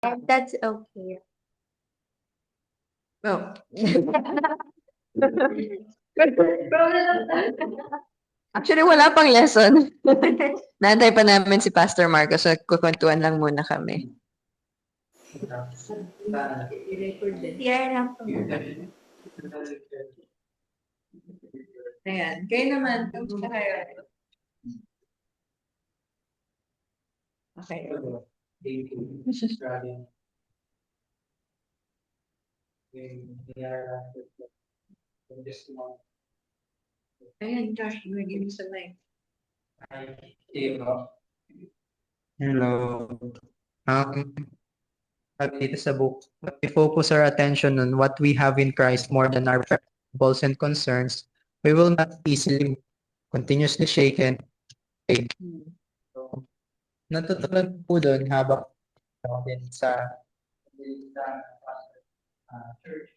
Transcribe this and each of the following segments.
And that's okay. Oh. Actually, wala pang lesson. Nantay pa namin si Pastor Marcos, so kukwentuhan lang muna kami. Here lang po. Ayan. Kayo naman, kamusta kayo? Okay. Ayan, Josh, naging sa mic. Hello. Dito sa book, we focus our attention on what we have in Christ more than our troubles and concerns, we will not easily continuously shaken. So, natutunan po doon habang din sa church.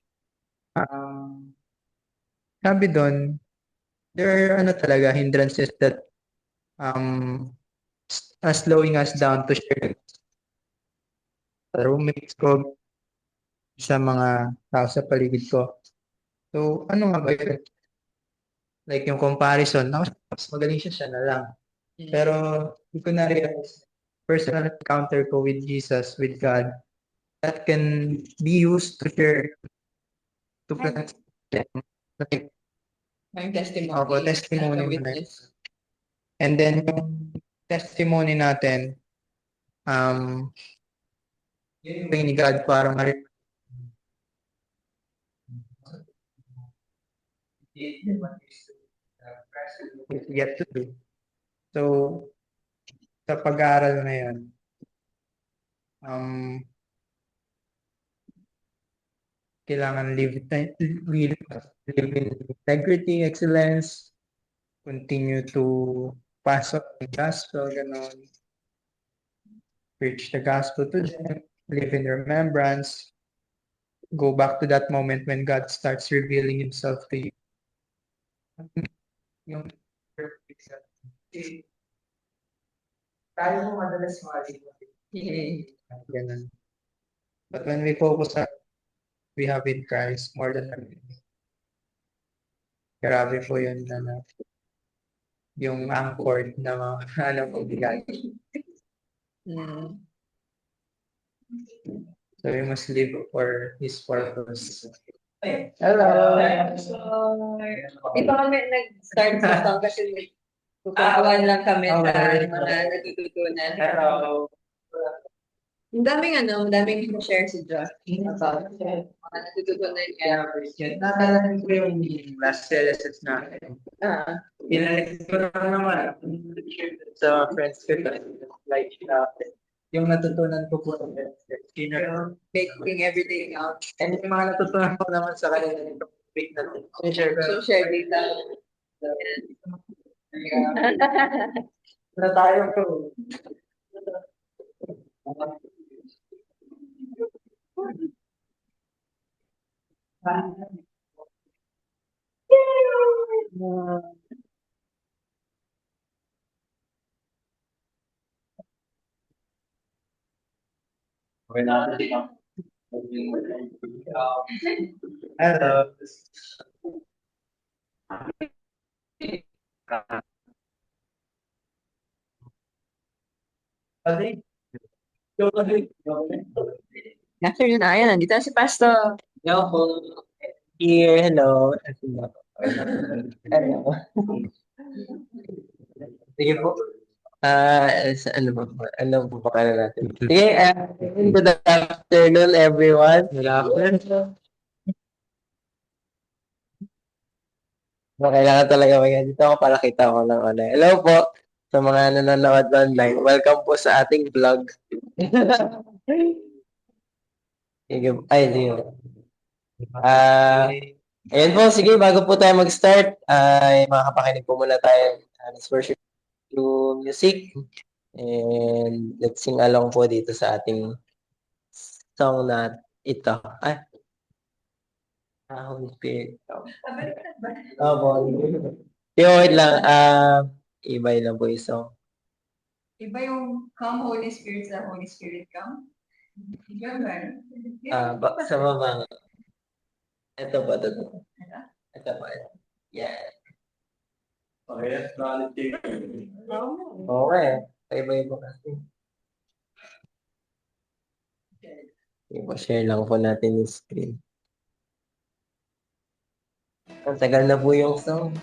Sabi doon, there are talaga hindrances that slowing us down to share sa roommates ko, sa mga tao sa paligid ko. So, ano nga ba yun? Like yung comparison, mas magaling siya na lang. Pero, hindi ko na-realize, personal encounter ko with Jesus, with God, that can be used to share, to present them. Like, May testimony. ako, testimony mo na. And then, yung testimony natin, yung ni God, parang yet to do. So, sa pag-aaral na yun, kailangan live in integrity, excellence, continue to pass on the gospel, ganon. Preach the gospel to them, live in remembrance, go back to that moment when God starts revealing Himself to you. Yung tayo mo madalas ganun. But when we focus on we have in Christ more than everything. Grabe po yun na yung anchored na mga ano po bigay. So we must live for His purpose. Hello! Ito kami nag-start sa song kasi tututuan lang kami sa mga natututunan. Hello! Ang daming share si Josh about mga natututunan niya. Nakalala ko yung last lessons natin. Pinalit ko na naman sa friends ko. Like, yung natutunan ko po Making everything out. and yung mga natutunan ko naman sa kanila yung topic na share ko. So, share data. Na tayo ko. Hello. Afternoon, ayan, nandito na si Pastor. Hello. Here, hello. Hello. Sige po. Ano po pa natin? Sige, good afternoon everyone. Good afternoon. Kailangan talaga dito ako para kita ko lang online. Hello po sa mga nanonood online. Welcome po sa ating vlog. Ay, di yun. Ayan po, sige, bago po tayo mag-start, ay makakapakinig po muna tayo. Let's worship to music. And let's sing along po dito sa ating song na ito. Holy Spirit. Wait lang. Iba lang po yung song. Iba yung Come Holy Spirit sa Holy Spirit Come. Sa baba. Ito pa, ito. Ito pa. Yeah. Okay. Iba-iba kasi. Share lang po natin yung screen. Ang tagal na po yung song.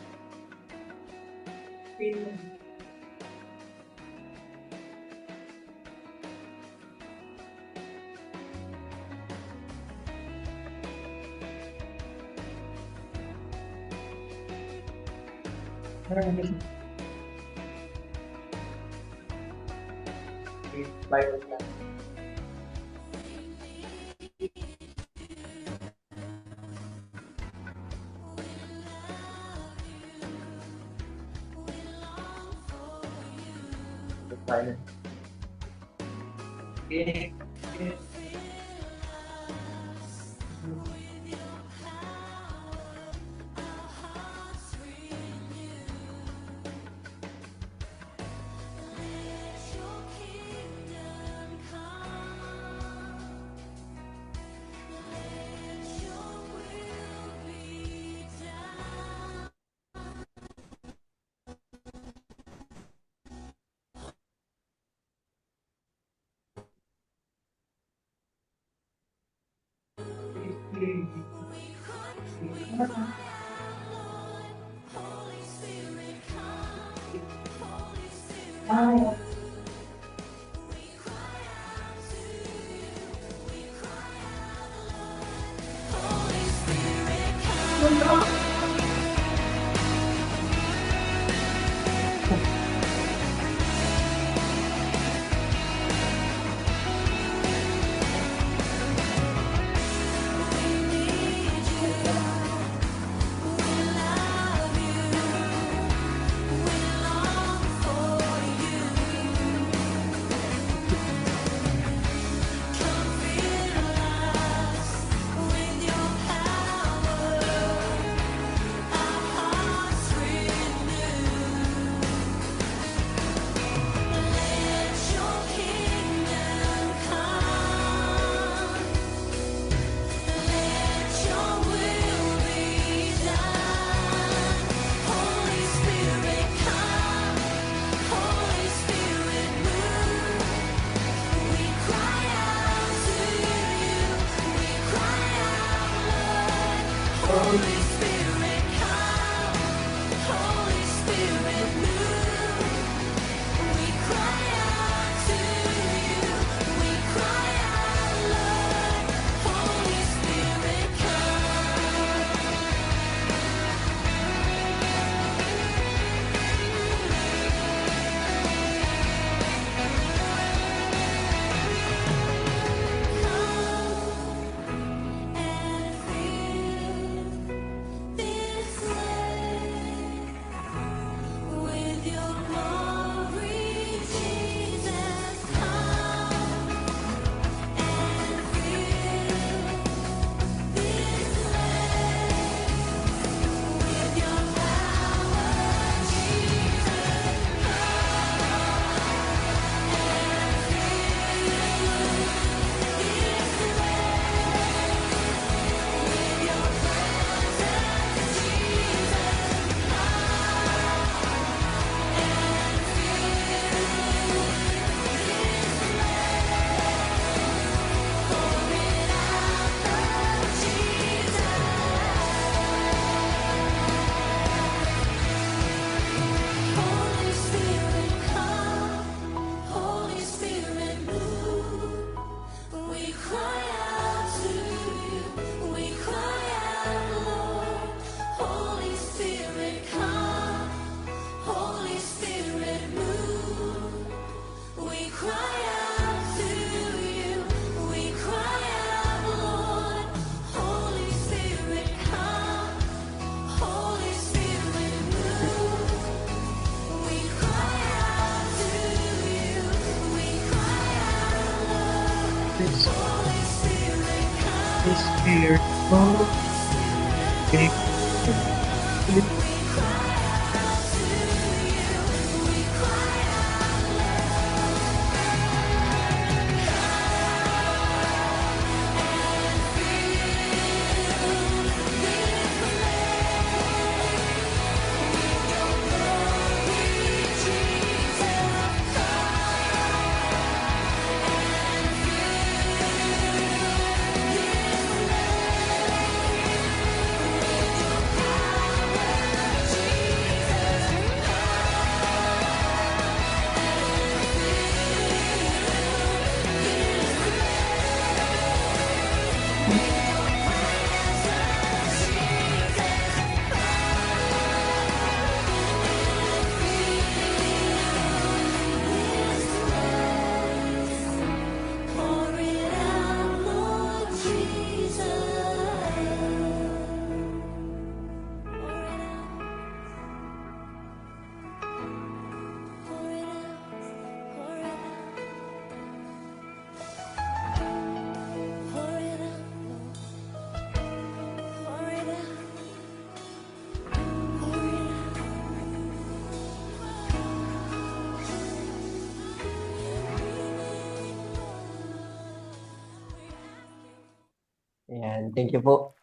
Ayan, thank you po.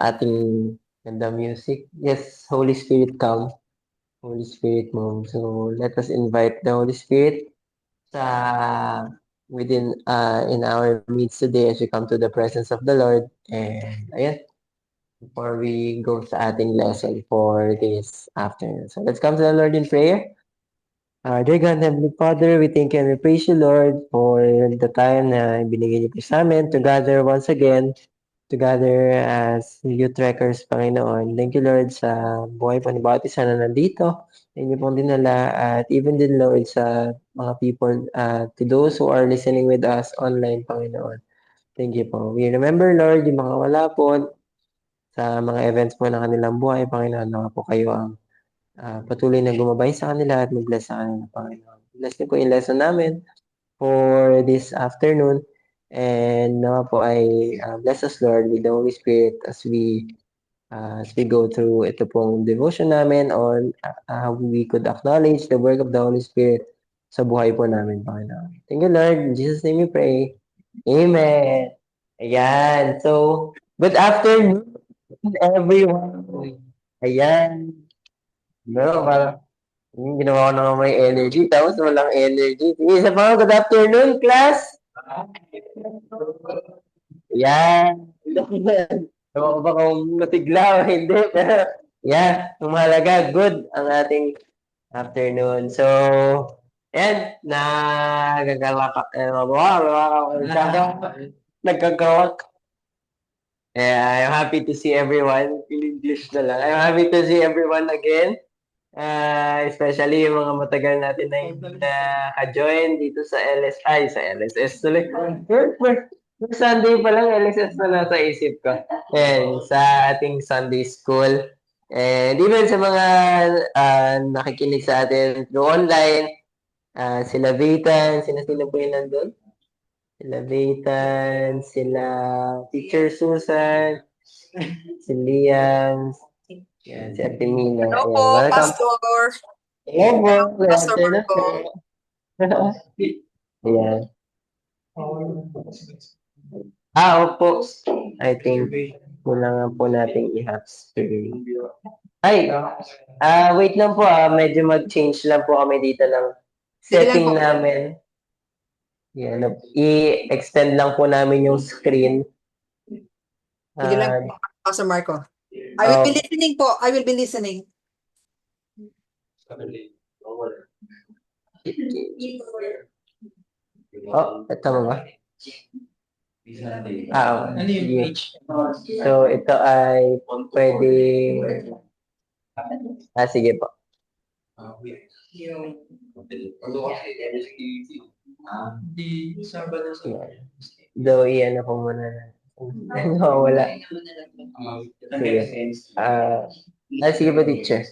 Ating ganda music. Yes, Holy Spirit come. Holy Spirit move. So let us invite the Holy Spirit within in our midst today as we come to the presence of the Lord. And ayan, before we go sa ating lesson for this afternoon. So let's come to the Lord in prayer. Dear God, Heavenly Father, we thank you and we praise you, Lord, for the time na binigay niyo po sa amin to gather once again, to gather as youth trekkers, Panginoon. Thank you, Lord, sa buhay po ni bawat isa na nandito. Thank you pong dinala at even din, Lord, sa mga people, to those who are listening with us online, Panginoon. Thank you po. We remember, Lord, yung mga wala po sa mga events po ng kanilang buhay, Panginoon, na po kayo ang patuloy na gumabay sa kanila at mag-bless sa kanila, Panginoon. Bless niyo po yung lesson namin for this afternoon. And nawa po ay bless us, Lord, with the Holy Spirit as we go through ito pong devotion namin on how we could acknowledge the work of the Holy Spirit sa buhay po namin, Panginoon. Thank you, Lord. In Jesus' name we pray. Amen. Ayan. So, good afternoon, everyone. Ayan. No, parang ginawa ko na may energy, tapos walang energy. Sige, isa pa, good afternoon, class! Yan. Ewan ko ba kung matigla o hindi, pero yan, ang mahalaga, good ang ating afternoon. So, yan, nagkakawak. I'm happy to see everyone. In English na lang. I'm happy to see everyone again. Especially yung mga matagal natin na hindi na-join dito sa sa LSS tuloy. First Sunday pa lang, LSS na nasa isip ko. And sa ating Sunday school. And even sa mga nakikinig sa atin through online, sila Vitan, sila po yung nandun? Sila Vitan, sila Teacher Susan, si Liam, yan, si Ate Mina. Hello Ayan, po, welcome. Pastor. Hello po. Pastor Marco. Ayan. Opo. I think kulangan po nating i-half screen. Ay, wait lang po medyo mag-change lang po kami dito ng setting Sige lang po. namin. Yan, i-extend lang po namin yung screen. Sige lang po, Pastor Marco. I will be listening po. I will be listening. Tama ba? Sige. So, ito ay pwede... sige po. Though, iyan ako muna. Wala. Sige. Sige po, teacher.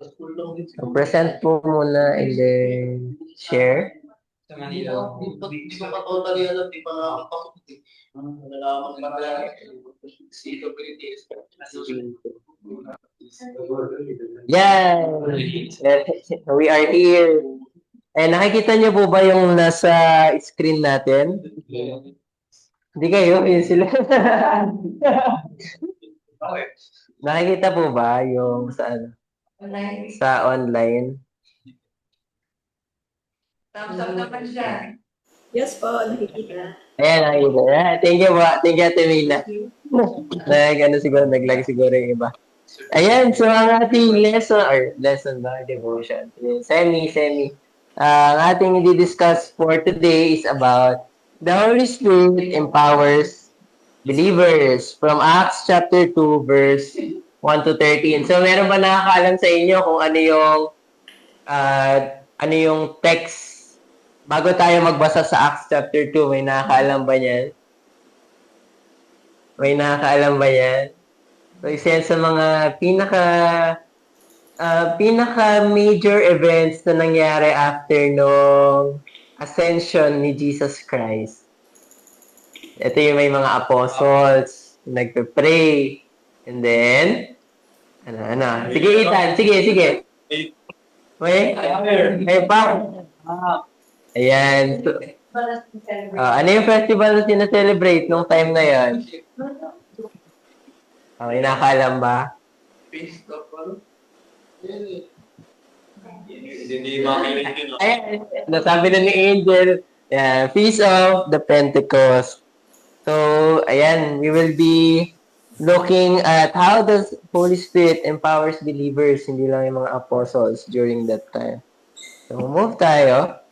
So, present po muna and then share. Yan! We are here. Nakikita niyo po ba yung nasa screen natin? Hindi kayo, yun sila. Nakikita po ba yung sa online? Thumbs up naman siya. Yes po, nakikita. Ayan, nakikita. Thank you po. Thank you, Ate Mina. Nag-lag siguro yung iba. Ayan, so ang ating lesson ba, devotion. Semi. Ang ating i-discuss for today is about the Holy Spirit empowers believers from Acts chapter 2 verse 1 to 13. So meron ba nakakaalam sa inyo kung ano yung text bago tayo magbasa sa Acts chapter 2? May nakakaalam ba niyan? So, isa sa mga pinaka major events na nangyari after nung ascension ni Jesus Christ. Ito yung may mga apostles, nagpe-pray, and then, Sige, Ethan, sige. May pa. Ayan. Ano yung festival na sinaselebrate nung time na yan? May nakaalam ba? Ayan, nasabi na ni Angel, Feast of the Pentecost. So, ayan, we will be looking at how the Holy Spirit empowers believers, hindi lang yung mga apostles during that time. So, move tayo.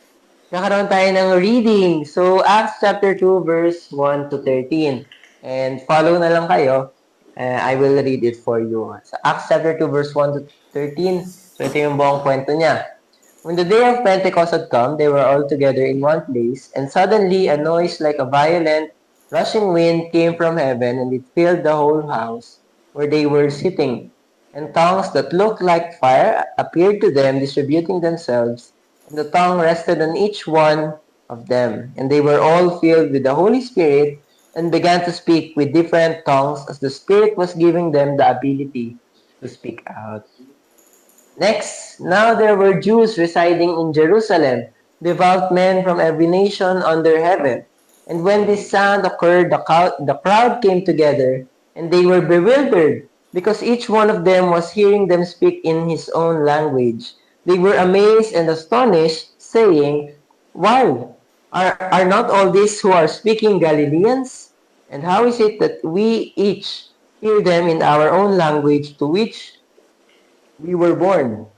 Kakaroon tayo ng reading. So, Acts chapter 2, verse 1 to 13. And follow na lang kayo. I will read it for you. Sa Acts chapter 2, verse 1 to 13, so ito yung buong kwento niya. When the day of Pentecost had come, they were all together in one place, and suddenly a noise like a violent, rushing wind came from heaven, and it filled the whole house where they were sitting. And tongues that looked like fire appeared to them, distributing themselves, and the tongue rested on each one of them. And they were all filled with the Holy Spirit, and began to speak with different tongues as the Spirit was giving them the ability to speak out. Next, now there were Jews residing in Jerusalem, devout men from every nation under heaven. And when this sound occurred, the crowd came together, and they were bewildered, because each one of them was hearing them speak in his own language. They were amazed and astonished, saying, "Why? Are not all these who are speaking Galileans? And how is it that we each hear them in our own language to which we were born?"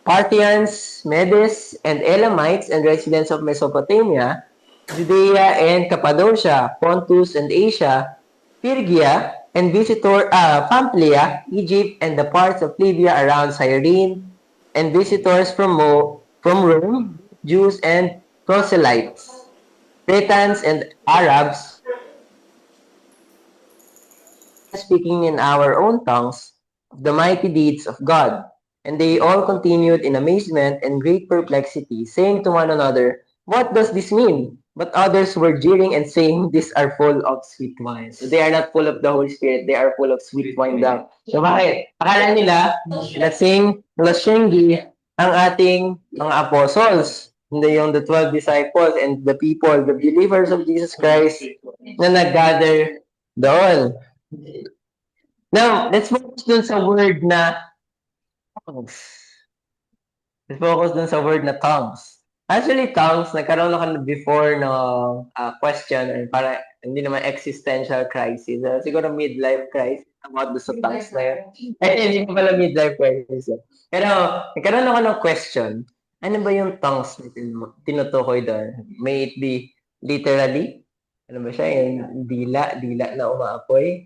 Parthians, Medes, and Elamites, and residents of Mesopotamia, Judea and Cappadocia, Pontus and Asia, Phrygia, and Pamphylia, Egypt, and the parts of Libya around Cyrene, and visitors from Rome, Jews and proselytes, Cretans and Arabs, speaking in our own tongues of the mighty deeds of God. And they all continued in amazement and great perplexity, saying to one another, "What does this mean?" But others were jeering and saying, "These are full of sweet wine." So they are not full of the Holy Spirit, they are full of sweet wine daw. So bakit? Akala nila, lasinggi ang ating mga apostles. Hindi yung the 12 disciples and the people, the believers of Jesus Christ na nag-gather doon. Now, let's focus dun sa word na tongues. Let's focus dun sa word na tongues. Actually, tongues, nagkaroon ako before ng question, or para hindi naman existential crisis. Siguro midlife crisis about sa tongues na yun. Hindi ko pala midlife crisis. Pero, nagkaroon ako ng question. Ano ba yung tongues na tinutukoy doon? May it be literally? Ano ba siya? Yung dila na umaapoy?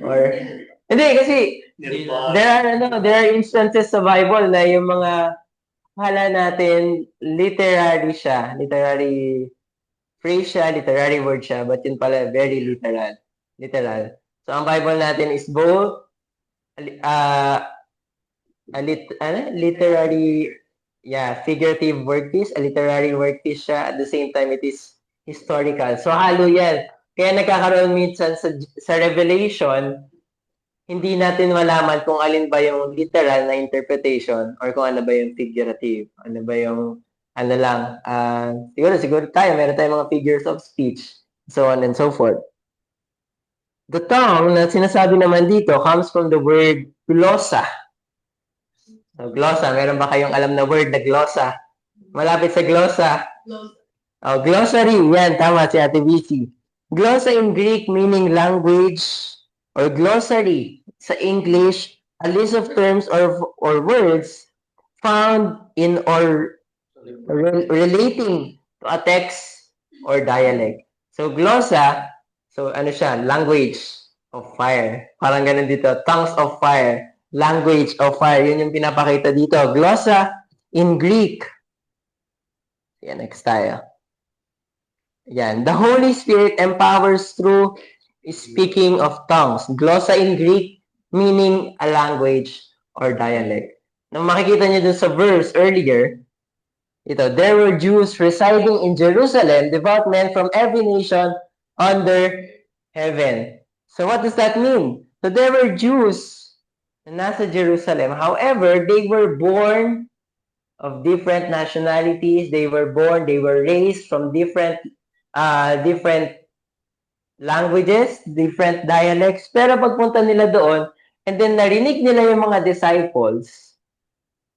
Or hindi, kasi there are instances sa Bible na yung mga akala natin literary siya, literary phrase siya, literary word siya, but yun pala very literal. So ang Bible natin is both literary, figurative word piece, a literary word piece siya, at the same time it is historical. So halo yan. Kaya nagkakaroon minsan sa Revelation, hindi natin malaman kung alin ba yung literal na interpretation or kung ano ba yung figurative. Ano ba yung, siguro tayo, meron tayong mga figures of speech, so on and so forth. The tongue na sinasabi naman dito comes from the word glossa. So, glossa, meron ba kayong alam na word na glossa? Malapit sa glossa. Glossary, yan, tama si Ate BC. Glossa in Greek meaning language, or glossary sa English, a list of terms or words found in or relating to a text or dialect. So glossa, so ano siya, language of fire. Parang ganun dito, tongues of fire, language of fire. Yun yung pinapakita dito. Glossa in Greek. Yan, next tayo. Yan, the Holy Spirit empowers through speaking of tongues. Glossa in Greek, meaning a language or dialect. Nung makikita niyo dun sa verse earlier, there were Jews residing in Jerusalem, devout men from every nation under heaven. So what does that mean? So there were Jews na nasa Jerusalem. However, they were born of different nationalities. They were raised from different languages, different dialects, pero pagpunta nila doon, and then narinig nila yung mga disciples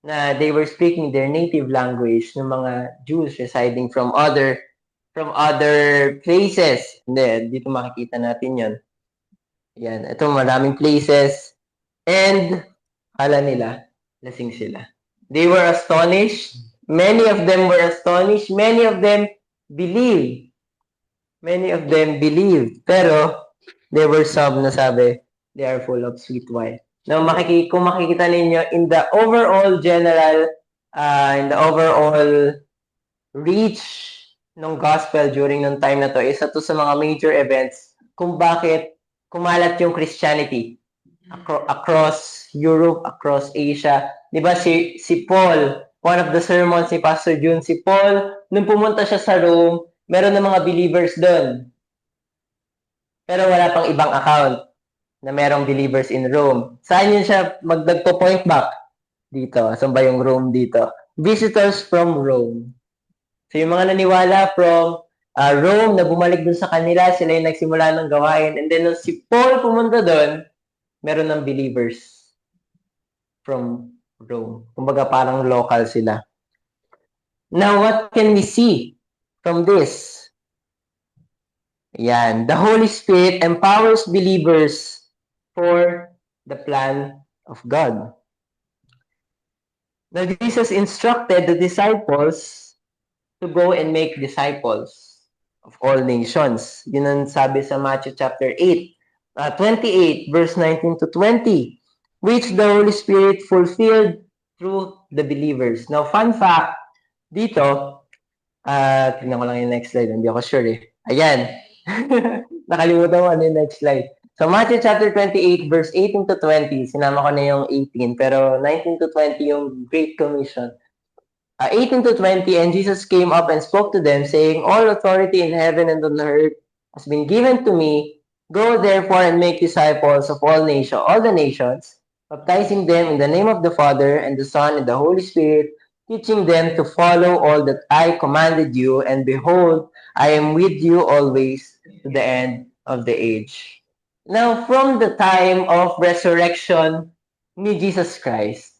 na they were speaking their native language ng mga Jews residing from other places. Hindi, dito makikita natin yon. Yan, ito maraming places. And kala nila, lasing sila. They were astonished. Many of them were astonished. Many of them believed. Pero there were some na sabi, they are full of sweet wine. Now, kung makikita ninyo, in the overall reach ng gospel during nung time na to, isa to sa mga major events kung bakit kumalat yung Christianity across Europe, across Asia. Di ba si Paul, one of the sermons ni Pastor June, si Paul, nung pumunta siya sa Rome, meron ng mga believers doon. Pero wala pang ibang account na merong believers in Rome. Saan yun siya magdagpo-point back? Dito. Saan ba yung Rome dito? Visitors from Rome. So yung mga naniwala from Rome na bumalik dun sa kanila, sila yung nagsimula ng gawain. And then nung si Paul pumunta dun, meron ng believers from Rome. Kumbaga parang local sila. Now, what can we see from this? Yan. The Holy Spirit empowers believers for the plan of God. Now, Jesus instructed the disciples to go and make disciples of all nations. Yun ang sabi sa Matthew chapter 28, verse 19 to 20, which the Holy Spirit fulfilled through the believers. Now, fun fact, dito, tingnan ko lang yung next slide, hindi ako sure eh. Ayan. Nakalimutan ko ano yung next slide. So, Matthew chapter 28, verse 18 to 20, sinama ko na yung 18, pero 19 to 20 yung Great Commission. 18 to 20, and Jesus came up and spoke to them, saying, all authority in heaven and on earth has been given to me. Go therefore and make disciples of all the nations, baptizing them in the name of the Father and the Son and the Holy Spirit, teaching them to follow all that I commanded you, and behold, I am with you always to the end of the age. Now, from the time of resurrection ni Jesus Christ,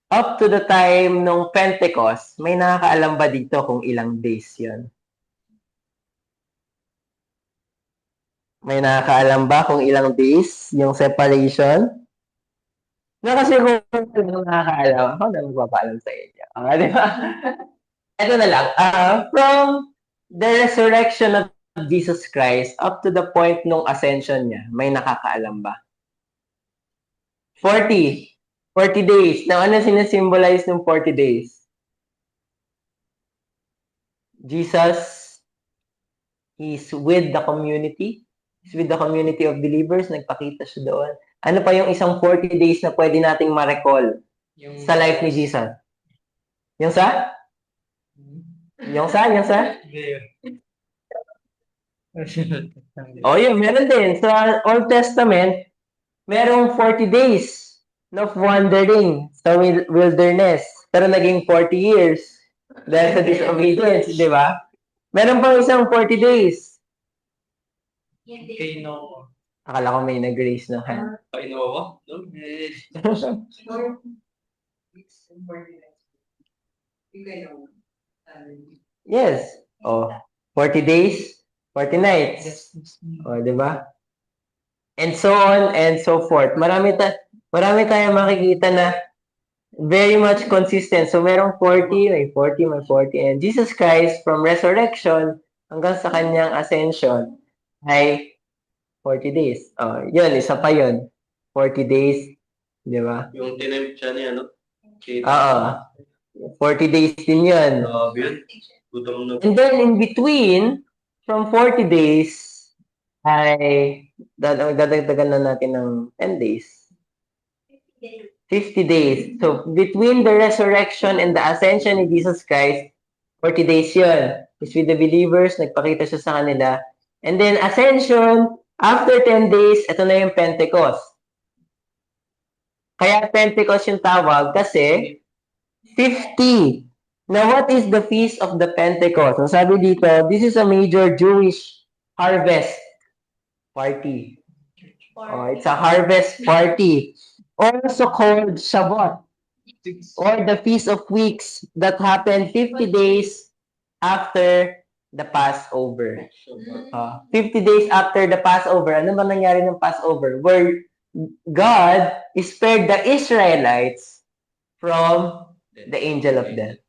up to the time ng Pentecost, may nakakaalam ba dito kung ilang days yun? May nakakaalam ba kung ilang days yung separation? Na kasi kung nakakaalam, ako na magpapaalam sa inyo. Di ba? Ito na lang. From the resurrection of Jesus Christ up to the point nung ascension niya, may nakakaalam ba? 40 days. Now, ano sinasimbolize ng 40 days? Jesus is with the community. He's with the community of believers. Nagpakita siya doon. Ano pa yung isang 40 days na pwede nating ma-recall sa life ni Jesus? Yung sa? Oh, yun. Meron din. Sa Old Testament, merong 40 days of wandering sa wilderness. Pero naging 40 years dahil sa disobedience, di ba? Meron pang isang 40 days. Akala ko may nag-raise ng hand. Yes. Oh, 40 days, 40 nights. Oh, di ba? And so on and so forth. Marami tayong makikita na very much consistent. So, merong 40, may 40, may 40. And Jesus Christ, from resurrection hanggang sa kanyang ascension, ay 40 days. Oh, yun, isa pa yun. 40 days. Di ba? Yung tinempt siya niya, no? Oo. 40 days din yun. Gutom na. And then, in between, from 40 days, ay dadagdagan na natin ng 10 days. 50 days. So, between the resurrection and the ascension of Jesus Christ, 40 days yun. Is with the believers, nagpakita siya sa kanila. And then, ascension, after 10 days, ito na yung Pentecost. Kaya Pentecost yung tawag kasi 50. Now, what is the feast of the Pentecost? Ang sabi dito, this is a major Jewish harvest party. Oh, it's a harvest party. Also called Shavuot, or the Feast of Weeks, that happened 50 days after the Passover. 50 days after the Passover. Ano ba nangyari ng Passover? Where God spared the Israelites from the angel of death.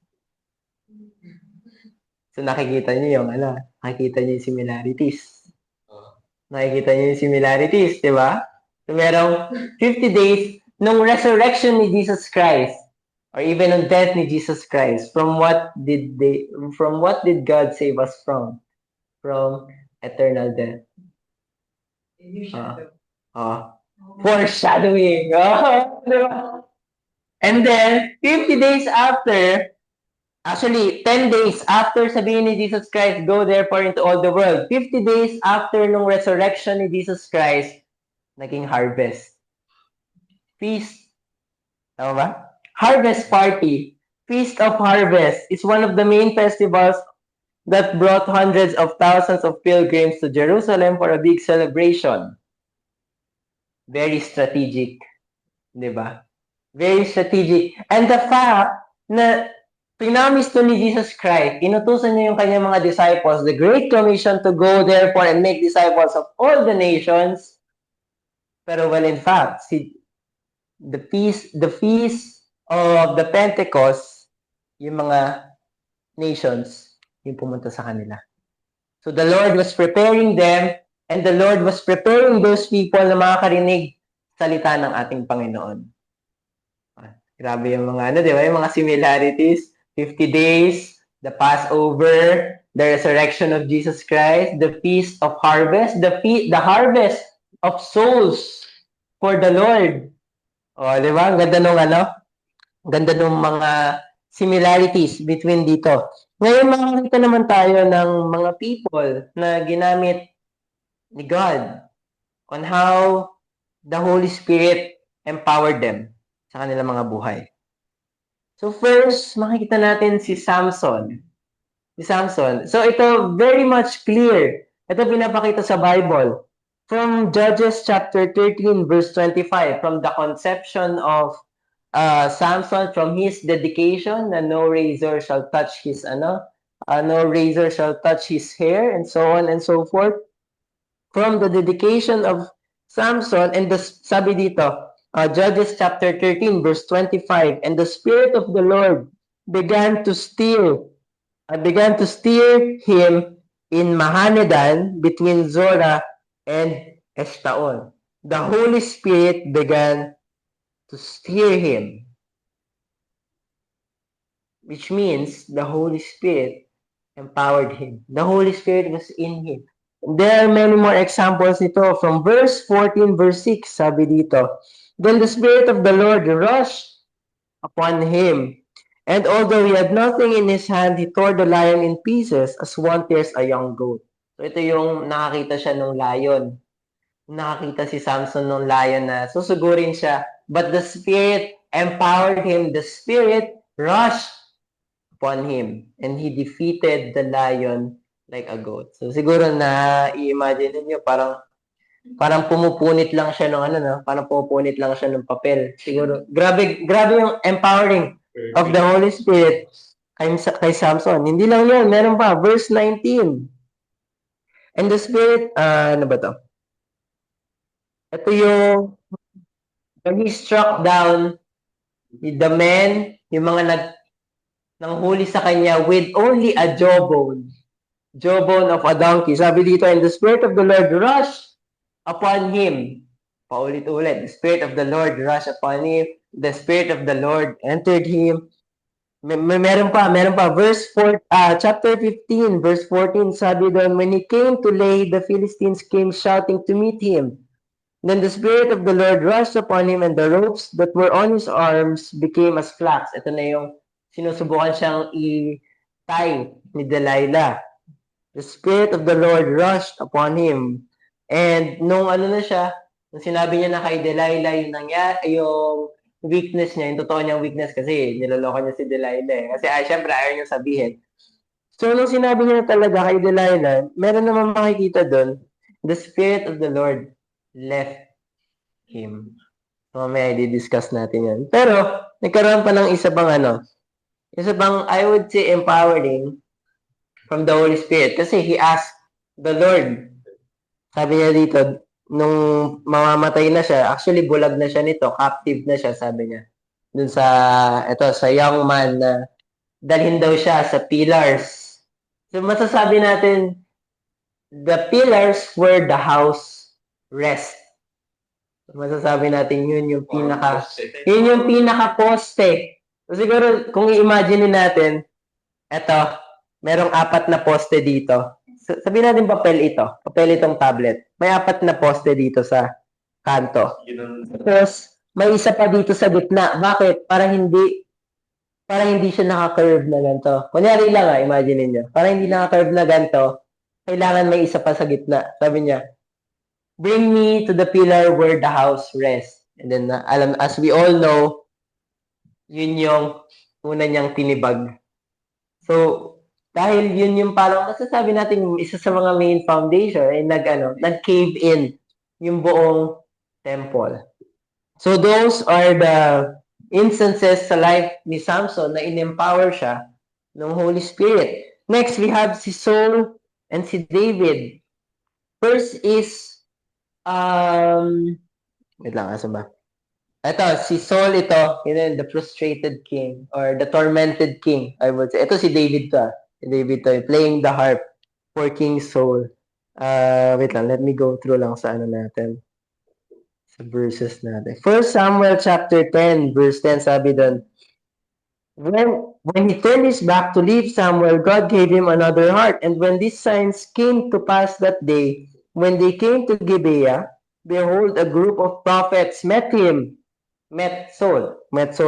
So nakikita niyo yung nakikita niyo yung similarities. Nakikita niyo yung similarities, di ba? So merong 50 days nung resurrection ni Jesus Christ, or even on death ni Jesus Christ. From what did God save us from? From eternal death. Foreshadowing. Diba? And then 50 days after, actually, 10 days after sabihin ni Jesus Christ, go therefore into all the world. 50 days after nung resurrection ni Jesus Christ, naging harvest. Feast. Tama ba? Harvest party. Feast of Harvest is one of the main festivals that brought hundreds of thousands of pilgrims to Jerusalem for a big celebration. Very strategic. Diba? Very strategic. And the fact na pinamis to ni Jesus Christ, inutusan niya yung kanyang mga disciples, the Great Commission to go therefore and make disciples of all the nations. Pero well, in fact, the feast of the Pentecost, yung mga nations, yung pumunta sa kanila. So the Lord was preparing them, and the Lord was preparing those people na makakarinig salita ng ating Panginoon. Grabe yung mga di ba? Yung mga similarities. 50 days, the Passover, the resurrection of Jesus Christ, the Feast of Harvest, the harvest of souls for the Lord. O, di ba? Ang ganda nung ganda nung mga similarities between dito. Ngayon, makakita naman tayo ng mga people na ginamit ni God on how the Holy Spirit empowered them sa kanilang mga buhay. So first, makikita natin si Samson. So ito, very much clear. Ito pinapakita sa Bible. From Judges chapter 13, verse 25, from the conception of Samson, from his dedication, na no razor shall touch his hair, and so on and so forth. From the dedication of Samson, and sabi dito, Judges chapter 13, verse 25, and the Spirit of the Lord began to steer him in Mahanedan between Zorah and Eshtaol. The Holy Spirit began to steer him, which means the Holy Spirit empowered him. The Holy Spirit was in him. There are many more examples nito. From verse 14, verse 6, sabi dito, then the Spirit of the Lord rushed upon him, and although he had nothing in his hand, he tore the lion in pieces as one tears a young goat. So ito yung nakakita siya ng lion. Nakakita si Samson ng lion na susugurin siya. But the Spirit empowered him. The Spirit rushed upon him, and he defeated the lion like a goat. So siguro na i-imagine niyo parang pumupunit lang siya ng parang pumupunit lang siya ng papel. Siguro grabe yung empowering of the Holy Spirit kay Samson. Hindi lang 'yun, meron pa verse 19. And the Spirit ano ba 'to? Ito yung when he struck down the men, yung mga nanghuli sa kanya with only a jawbone of a donkey. Sabi dito, and the Spirit of the Lord rushed upon him. Paulit-ulit. The Spirit of the Lord rushed upon him. The Spirit of the Lord entered him. Meron pa. Verse 4, chapter 15, verse 14, sabi doon, when he came to lay, the Philistines came shouting to meet him. Then the Spirit of the Lord rushed upon him, and the ropes that were on his arms became as flax. Ito na yung sinusubukan siyang i-tie ni Delilah. The Spirit of the Lord rushed upon him. And nung sinabi niya na kay Delilah yung weakness niya, yung totoo niyang weakness kasi niloloko niya si Delilah. Kasi syempre ayaw niya sabihin. So nung sinabi niya na talaga kay Delilah, meron naman makikita doon the Spirit of the Lord left him. So, may i-discuss natin yan. Pero, nagkaroon pa ng isa pang I would say empowering from the Holy Spirit. Kasi he asked the Lord, sabi niya dito, nung mamamatay na siya, actually bulag na siya nito, captive na siya, sabi niya. Dun sa young man na dalhin daw siya sa pillars. So, masasabi natin, the pillars were the house rest. Masasabi natin yun yung pinaka-poste. So, siguro, kung i-imagine natin, merong 4 na poste dito. Sabihin natin papel itong tablet. May 4 na poste dito sa kanto. Tapos, may isa pa dito sa gitna. Bakit? Para hindi siya naka-curve na ganito. Kunyari lang imagine niyo. Para hindi naka-curve na ganito, kailangan may isa pa sa gitna. Sabi niya, bring me to the pillar where the house rests. And then, as we all know, yun yung una niyang tinibag. So, dahil yun yung parang masasabi natin isa sa mga main foundation ay nag-cave in yung buong temple. So, those are the instances sa life ni Samson na in-empower siya ng Holy Spirit. Next, we have si Saul and si David. First is wait lang, asa ba? Ito, si Saul the frustrated king or the tormented king, I would say. Ito si David playing the harp for King Saul. Wait lang, let me go through lang sa natin. Sa verses natin. 1 Samuel chapter 10, verse 10, sabi doon, When he turned his back to leave Samuel, God gave him another heart. And when these signs came to pass that day, when they came to Gibeah, behold, a group of prophets met Saul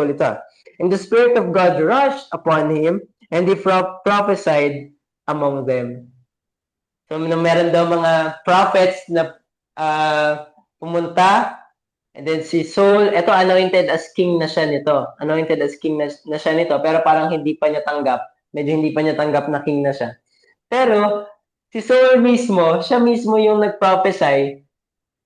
ito. And the Spirit of God rushed upon him, and he prophesied among them. So, meron daw mga prophets na pumunta, and then si Saul, anointed as king na siya nito. Pero parang medyo hindi pa niya tanggap na king na siya. Pero, si Saul mismo, siya mismo yung nag-prophesy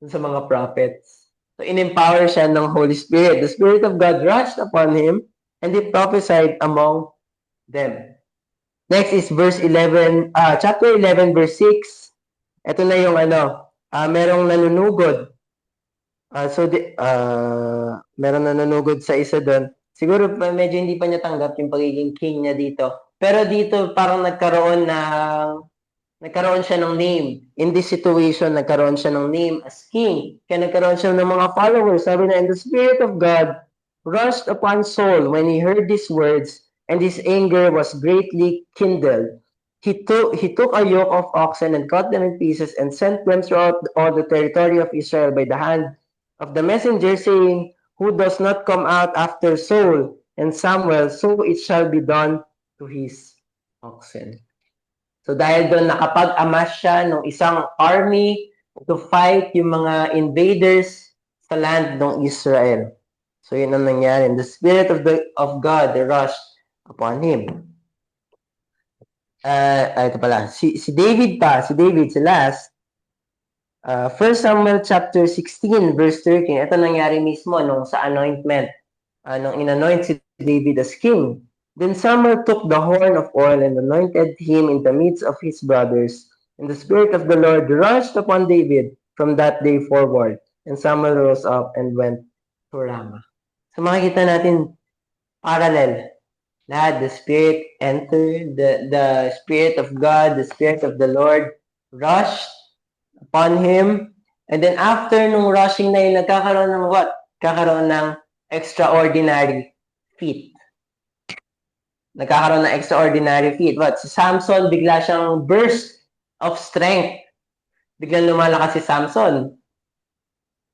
sa mga prophets. So, in-empower siya ng Holy Spirit. The Spirit of God rushed upon him, and he prophesied among them. Next is chapter 11, verse 6. Ito na yung merong nanunugod. Meron nanunugod sa isa doon. Siguro medyo hindi pa niya tanggap yung pagiging king niya dito. Pero dito parang nagkaroon siya ng name. In this situation, nagkaroon siya ng name as king. Kaya nagkaroon siya ng mga followers. Sabi na, and the Spirit of God rushed upon Saul when he heard these words, and his anger was greatly kindled. He took a yoke of oxen and cut them in pieces and sent them throughout all the territory of Israel by the hand of the messenger, saying, who does not come out after Saul and Samuel, so it shall be done to his oxen. So dahil doon nakapag-amass siya ng isang army to fight yung mga invaders sa land ng Israel. So yun ang nangyari. And the Spirit of God rushed upon him. Ito pala. Si David, si last. 1 Samuel chapter 16, verse 13. Ito nangyari mismo nung sa anointment. Nung in-anoint si David as king. Then Samuel took the horn of oil and anointed him in the midst of his brothers. And the Spirit of the Lord rushed upon David from that day forward. And Samuel rose up and went to Ramah. So makikita natin parallel. Lahat, the Spirit entered, the Spirit of God, the Spirit of the Lord rushed upon him. And then after nung rushing na yun, nagkakaroon ng what? Kakaroon ng extraordinary feat. Nagkakaroon ng extraordinary feat. What? Si Samson, bigla siyang burst of strength. Biglang lumalakas si Samson.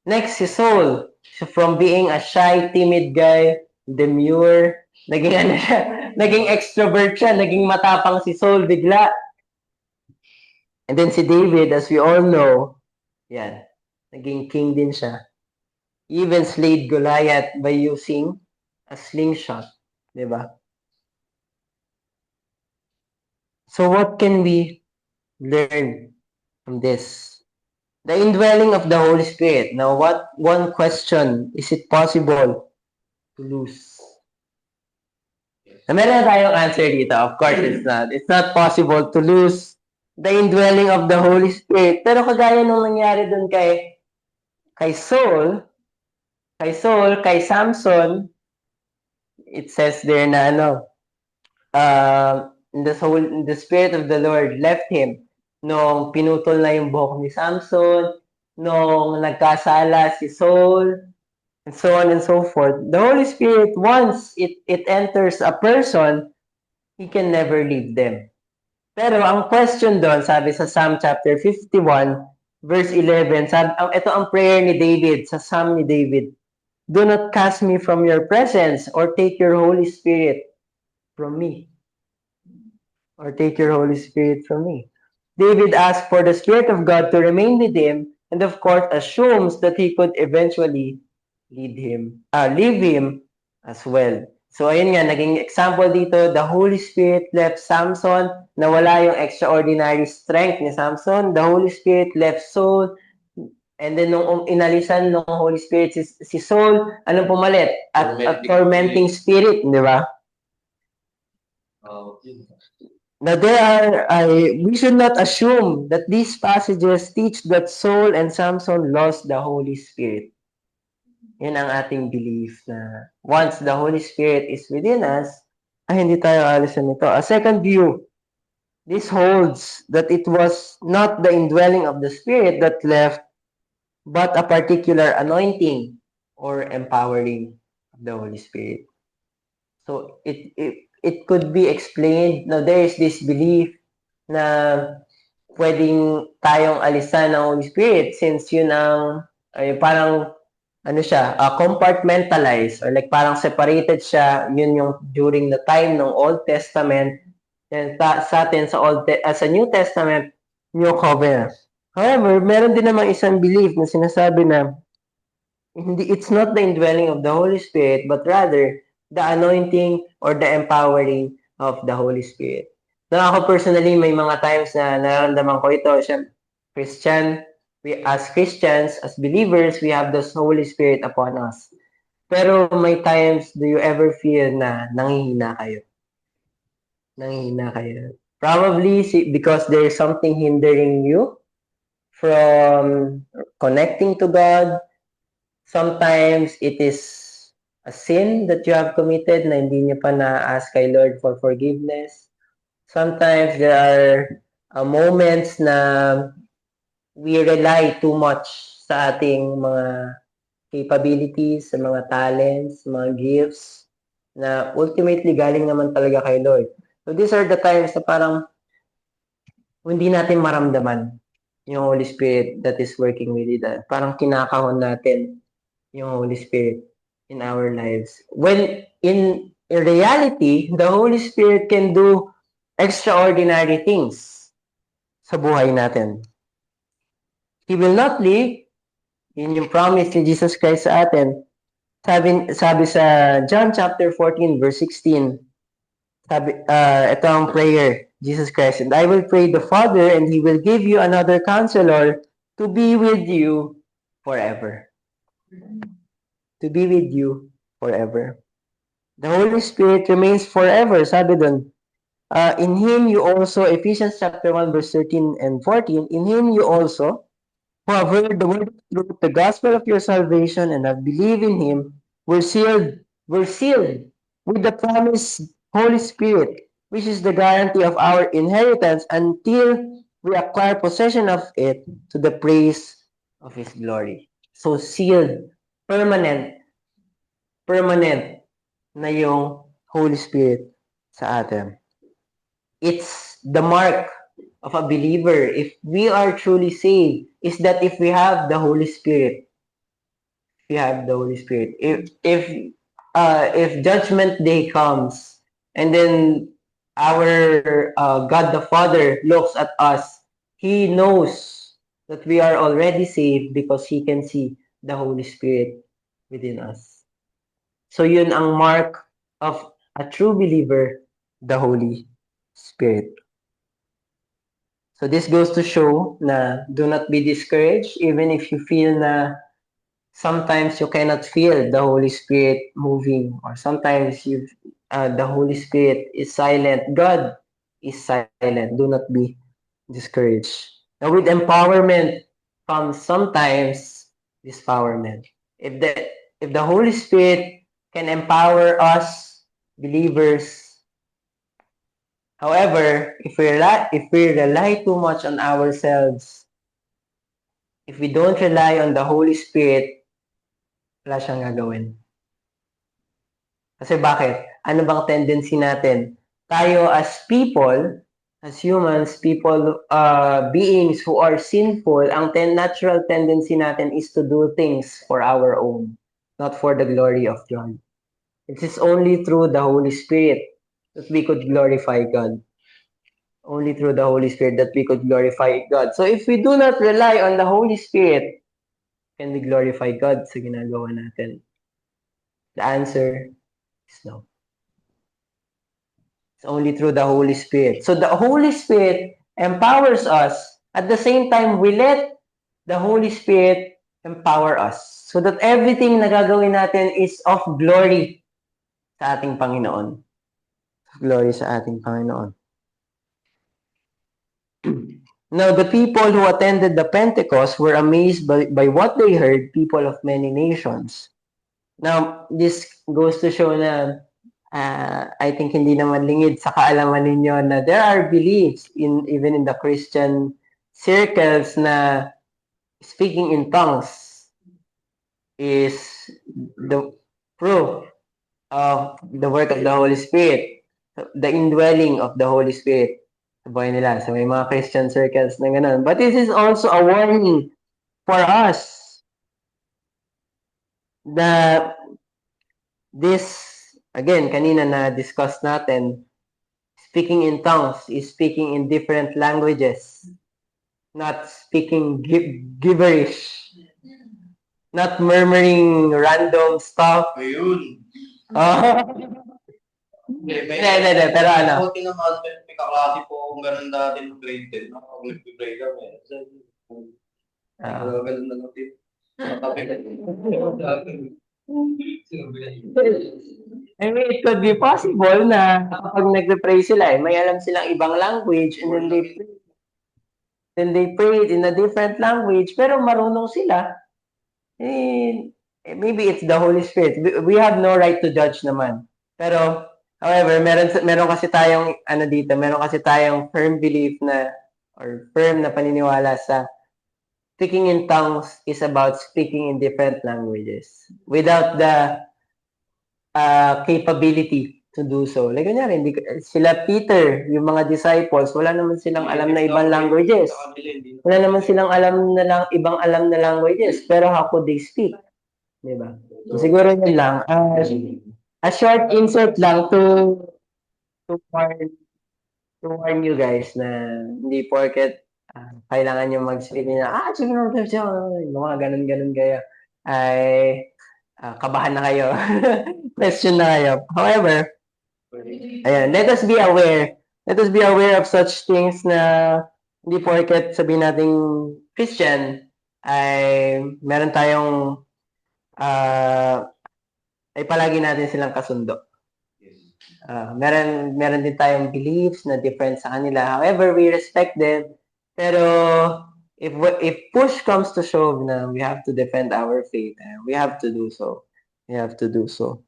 Next, si Saul. So from being a shy, timid guy, demure, naging extrovert siya, naging matapang si Saul bigla. And then si David, as we all know, yan, naging king din siya. He even slayed Goliath by using a slingshot. Diba? So what can we learn from this? The indwelling of the Holy Spirit. Now, one question, is it possible to lose? Na meron na tayong answer dito. Of course, it's not. It's not possible to lose the indwelling of the Holy Spirit. Pero kagaya nung nangyari dun kay Saul, kay Samson, it says there na the Spirit of the Lord left him nung pinutol na yung buhok ni Samson, nung nagkasala si Saul, and so on and so forth. The Holy Spirit, once it enters a person, He can never leave them. Pero ang question doon, sabi sa Psalm chapter 51, verse 11, ito ang prayer ni David, sa Psalm ni David. Do not cast me from your presence or take your Holy Spirit from me. Or take your Holy Spirit from me. David asked for the Spirit of God to remain with him, and of course assumes that he could eventually leave him as well. So ayun nga, naging example dito, the Holy Spirit left Samson, nawala yung extraordinary strength ni Samson. The Holy Spirit left Saul, and then nung inalisan ng Holy Spirit si Saul, anong pumalit? At tormenting spirit, di ba? Now we should not assume that these passages teach that Saul and Samson lost the Holy Spirit. Yun ang ating belief na once the Holy Spirit is within us, ay hindi tayo alisan nito. A second view, this holds that it was not the indwelling of the Spirit that left, but a particular anointing or empowering of the Holy Spirit. So it could be explained. Now, there is this belief na pwedeng tayong alisan ng Holy Spirit since yun ang parang compartmentalized or like parang separated siya. Yun yung during the time ng Old Testament, and sa atin sa New Testament, New Covenant. However, meron din namang isang belief na sinasabi na it's not the indwelling of the Holy Spirit, but rather the anointing or the empowering of the Holy Spirit. So ako personally, may mga times na nararamdaman ko ito. As Christians, as believers, we have the Holy Spirit upon us. Pero may times, do you ever feel na nanghihina kayo? Nanghihina kayo. Probably because there is something hindering you from connecting to God. Sometimes it is a sin that you have committed na hindi niyo pa na-ask kay Lord for forgiveness. Sometimes there are moments na we rely too much sa ating mga capabilities, sa mga talents, mga gifts, na ultimately galing naman talaga kay Lord. So these are the times na parang hindi natin maramdaman yung Holy Spirit that is working with us. Parang kinakahon natin yung Holy Spirit in our lives. When in reality, the Holy Spirit can do extraordinary things sa buhay natin. He will not leave. Yun yung promise ni Jesus Christ sa atin. Sabi sa John chapter 14 verse 16, ito ang prayer, Jesus Christ, and I will pray the Father, and He will give you another counselor to be with you forever. To be with you forever. The Holy Spirit remains forever. Sabi dun, in Him you also, Ephesians chapter 1 verse 13 and 14, in Him you also, who have heard the word of truth, the gospel of your salvation, and have believed in Him, were sealed with the promised Holy Spirit, which is the guarantee of our inheritance until we acquire possession of it to the praise of His glory. So sealed, permanent na yung Holy Spirit sa atin. It's the mark of a believer, if we are truly saved, is that if we have the Holy Spirit, if Judgment Day comes, and then our God the Father looks at us, He knows that we are already saved because He can see the Holy Spirit within us. So yun ang mark of a true believer, the Holy Spirit. So this goes to show na do not be discouraged even if you feel na sometimes you cannot feel the Holy Spirit moving, or sometimes the Holy Spirit is silent. God is silent. Do not be discouraged. Now with empowerment comes sometimes dispowerment. If the Holy Spirit can empower us believers, however, if we rely too much on ourselves, if we don't rely on the Holy Spirit, wala siyang gagawin. Kasi bakit? Ano bang tendency natin? Tayo as people, as humans, beings who are sinful, ang natural tendency natin is to do things for our own, not for the glory of God. It is only through the Holy Spirit that we could glorify God. Only through the Holy Spirit that we could glorify God. So if we do not rely on the Holy Spirit, can we glorify God sa ginagawa natin? The answer is no. It's only through the Holy Spirit. So the Holy Spirit empowers us. At the same time, we let the Holy Spirit empower us. So that everything na gagawin natin is of glory sa ating Panginoon. Glory sa ating Panginoon. Now, the people who attended the Pentecost were amazed by what they heard, people of many nations. Now, this goes to show na I think hindi naman lingid sa kaalaman ninyo na there are beliefs even in the Christian circles na speaking in tongues is the proof of the work of the Holy Spirit, the indwelling of the Holy Spirit sa buhay nila. So may mga Christian circles na gano'n. But this is also a warning for us that this, again, kanina na-discuss natin, speaking in tongues is speaking in different languages, not speaking gibberish, not murmuring random stuff. Ayun. Hindi, pero ano? Buti naman, may kaklase po akong ganun dati ng grade 10. Pag nag-pray kami. Ganun na natin. I mean, it could be possible na kapag nagpe-pray sila, may alam silang ibang language and then they pray in a different language, pero marunong sila. Maybe it's the Holy Spirit. We have no right to judge naman. Pero, however, meron kasi tayong meron kasi tayong firm belief na or firm na paniniwala sa speaking in tongues is about speaking in different languages without the capability to do so. Like kunyari, sila Peter, yung mga disciples, wala naman silang alam na ibang languages. Wala naman silang ibang alam na languages. Pero how could they speak? Diba? So, siguro yun lang. A short insert lang to warn you guys na hindi porket kailangan nyo mag-speak na, siguro, mga ganun-ganun kayo, ay kabahan na kayo. Question na kayo. However, ayan, let us be aware. Let us be aware of such things na hindi porket sabihin nating Christian ay meron tayong ay palagi natin silang kasundo. Meron din tayong beliefs na different sa kanila. However, we respect them. Pero if push comes to shove na we have to defend our faith, we have to do so. We have to do so.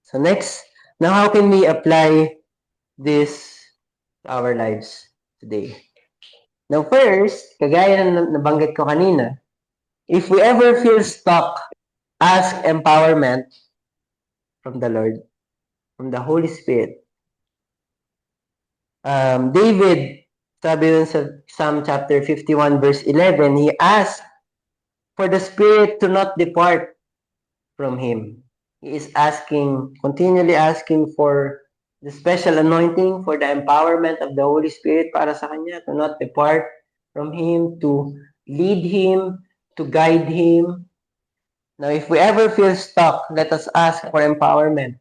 So next, now how can we apply this to our lives today? Now first, kagaya na nabanggit ko kanina, if we ever feel stuck, ask empowerment from the Lord, from the Holy Spirit. David, sabi dun sa Psalm chapter 51 verse 11, he asked for the Spirit to not depart from him. He is continually asking for the special anointing, for the empowerment of the Holy Spirit para sa kanya, to not depart from him, to lead him, to guide him. Now, if we ever feel stuck, let us ask for empowerment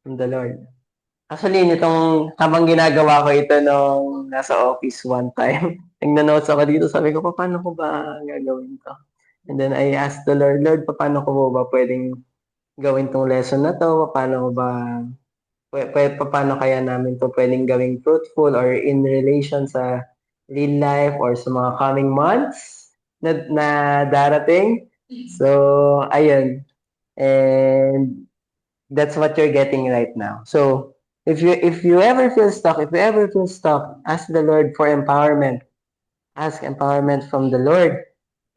from the Lord. Actually, nitong habang ginagawa ko ito nung nasa office one time, nagna-notes ako dito, sabi ko, paano ko ba gagawin to? And then I asked the Lord, Lord, paano ko ba pwedeng gawin tong lesson na to? Paano ba, paano kaya namin to pwedeng gawing fruitful or in relation sa real life or sa mga coming months na darating? So, ayun. And that's what you're getting right now. So, if you ever feel stuck, ask the Lord for empowerment. Ask empowerment from the Lord,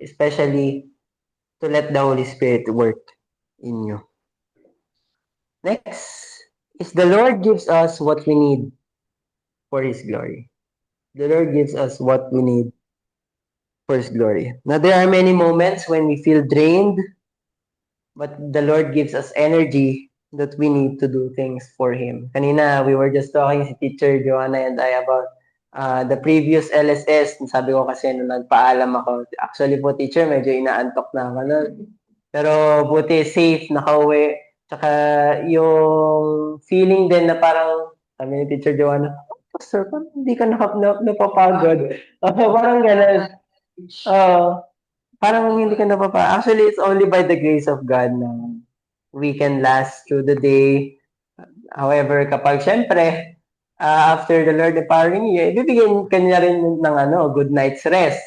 especially to let the Holy Spirit work in you. Next is the Lord gives us what we need for His glory. The Lord gives us what we need for His glory. Now, there are many moments when we feel drained, but the Lord gives us energy that we need to do things for Him. Kanina, we were just talking si Teacher Joanna and I about the previous LSS. Sabi ko kasi nung nagpaalam ako, actually po teacher, medyo inaantok na ako nun. Pero buti safe, nakauwi. Tsaka yung feeling din na parang, sabi ni Teacher Joanna, Pastor, parang hindi ka napapagod. Parang ganun. Parang hindi ka napapagod. Actually, it's only by the grace of God na we can last through the day. However, kapag syempre, after the Lord empowering you, ibibigyan ka niya rin ng good night's rest.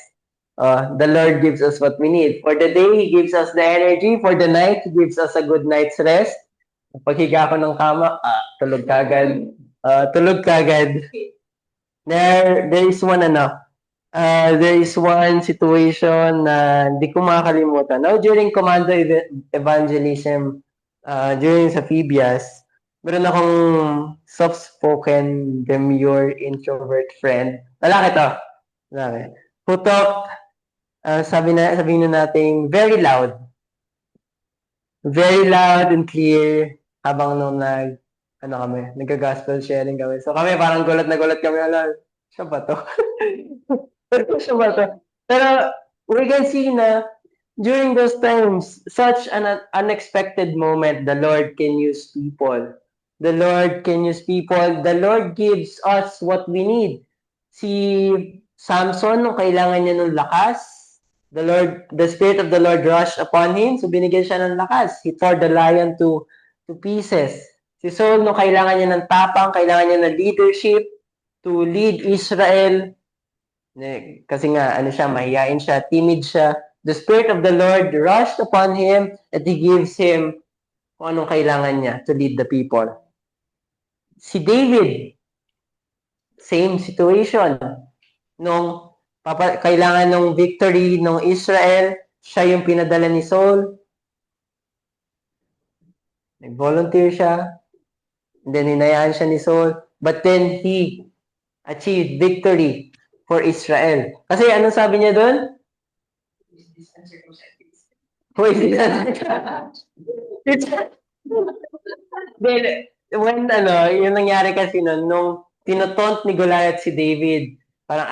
The Lord gives us what we need. For the day, He gives us the energy. For the night, He gives us a good night's rest. Pag higa ko ng kama, tulog kagad. Tulog kagad. There is one situation na hindi ko makakalimutan. Now, during Commando Evangelism, during sa Phoebias, meron akong soft-spoken, demure, introvert friend. Lalaki to. Lalaki. Who talk, sabihin na natin, very loud. Very loud and clear habang nung nagka-gospel sharing kami. So kami parang gulat na gulat kami. Siya ba to? Siya ba to? Pero we can see na during those times, such an unexpected moment, the Lord can use people. The Lord can use people. The Lord gives us what we need. Si Samson, nung kailangan niya ng lakas, the Spirit of the Lord rushed upon him, so binigyan siya ng lakas. He tore the lion to pieces. Si Saul, nung kailangan niya ng tapang, kailangan niya ng leadership to lead Israel, kasi nga, mahihain siya, timid siya. The Spirit of the Lord rushed upon him and He gives him kung anong kailangan niya to lead the people. Si David, same situation. Nung kailangan ng victory ng Israel, siya yung pinadala ni Saul. Nag-volunteer siya. And then hinayaan siya ni Saul. But then he achieved victory for Israel. Kasi anong sabi niya doon? Who is this? When yung nangyari kasi nung tinotont ni Goliath si David, parang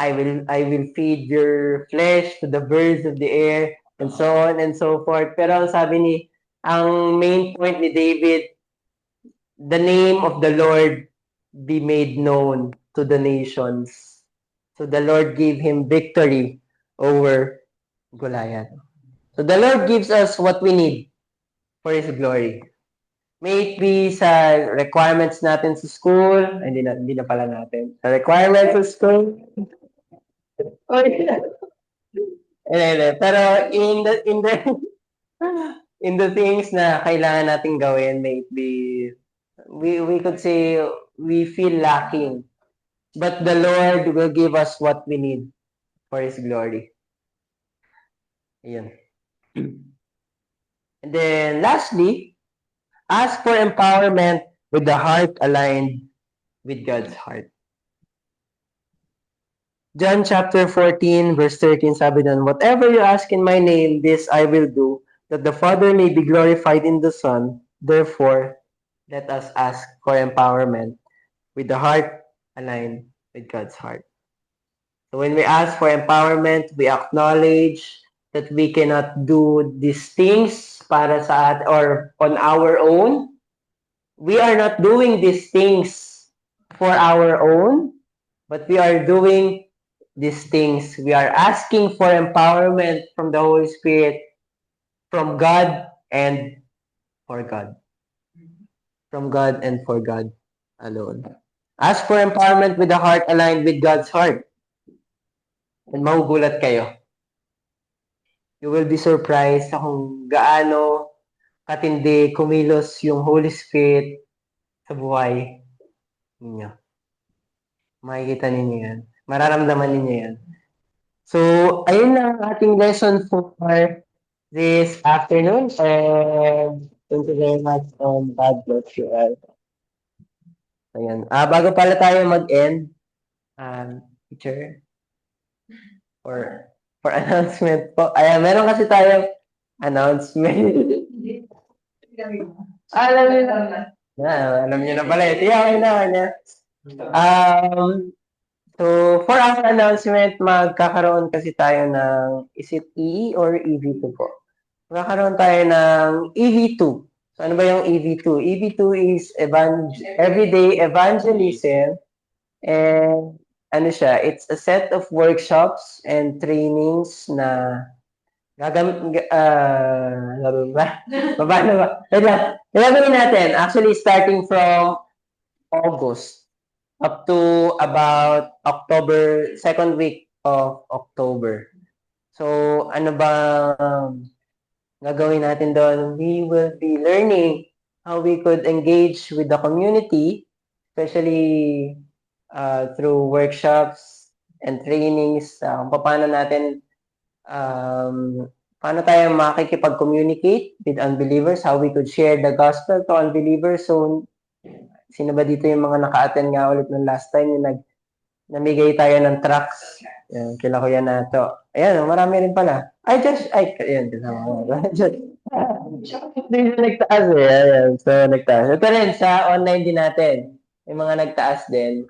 I will feed your flesh to the birds of the air and so on and so forth. Pero ang sabi ang main point ni David, the name of the Lord be made known to the nations. So the Lord gave him victory over Goliath. So the Lord gives us what we need for His glory. May it be sa requirements natin sa school, hindi na pala natin. Sa requirements sa school. Pero in the things na kailangan natin gawin, may it be, we could say we feel lacking. But the Lord will give us what we need for His glory. Ayan. And then lastly, ask for empowerment with the heart aligned with God's heart. John chapter 14 verse 13 sabi doon, whatever you ask in my name, this I will do, that the Father may be glorified in the Son. Therefore, let us ask for empowerment with the heart aligned with God's heart. So when we ask for empowerment, we acknowledge that we cannot do these things para sa or on our own. We are not doing these things for our own, but we are doing these things. We are asking for empowerment from the Holy Spirit, from God and for God. From God and for God alone. Ask for empowerment with a heart aligned with God's heart. And mahugulat kayo. You will be surprised sa kung gaano katindi kumilos yung Holy Spirit sa buhay ninyo. Makikita ninyo yan. Mararamdaman ninyo yan. So, ayun na ang ating lesson for this afternoon. And thank you very much. God bless you all. Ayan. Bago pala tayo mag-end, teacher, for announcement po. Ayan, meron kasi tayong announcement. Alam niyo na. Alam niyo na pala. Okay na. So, for our announcement, magkakaroon kasi tayo ng, is it EE or EV2 po? Magkakaroon tayo ng EV2. So, ano ba yung EV2? EV2 is Everyday Evangelism. And ano siya, it's a set of workshops and trainings na gagawin natin. Actually, starting from August up to about second week of October. So, ano ba gagawin natin doon? We will be learning how we could engage with the community, especially through workshops and trainings, paano tayo makikipag-communicate with unbelievers, how we could share the gospel to unbelievers. So, sino ba dito yung mga naka-attend nga ulit ng last time yung namigay tayo ng tracts? Yan, kila Kuya Nato. Ayan, marami rin pala. Ayan, nagtaas eh. Ayan, so, nagtaas. Ito rin, sa online din natin. May mga nagtaas din.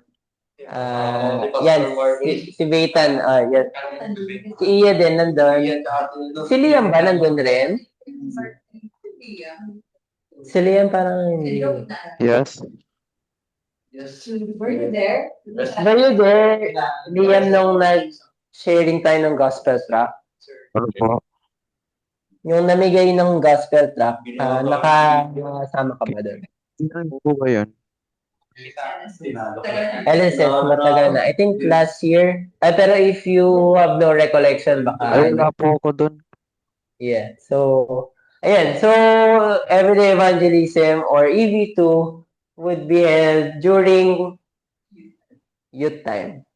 Yan, si Beitan, yan. Si Iya din nandun. Si Liam ba nandun rin? Si Liam parang hindi. Yes. Were you there? Were you there, Liam, nung nag-sharing tayo ng gospel track? Ano po? Yung namigay ng gospel track, nakasama ka ba doon? Ano po ba yun? LSS, matagal na. I think last year. Pero if you have no recollection, baka... Wala po ako dun. Yeah. So, ayan. So, Everyday Evangelism or EV2 would be held during youth time.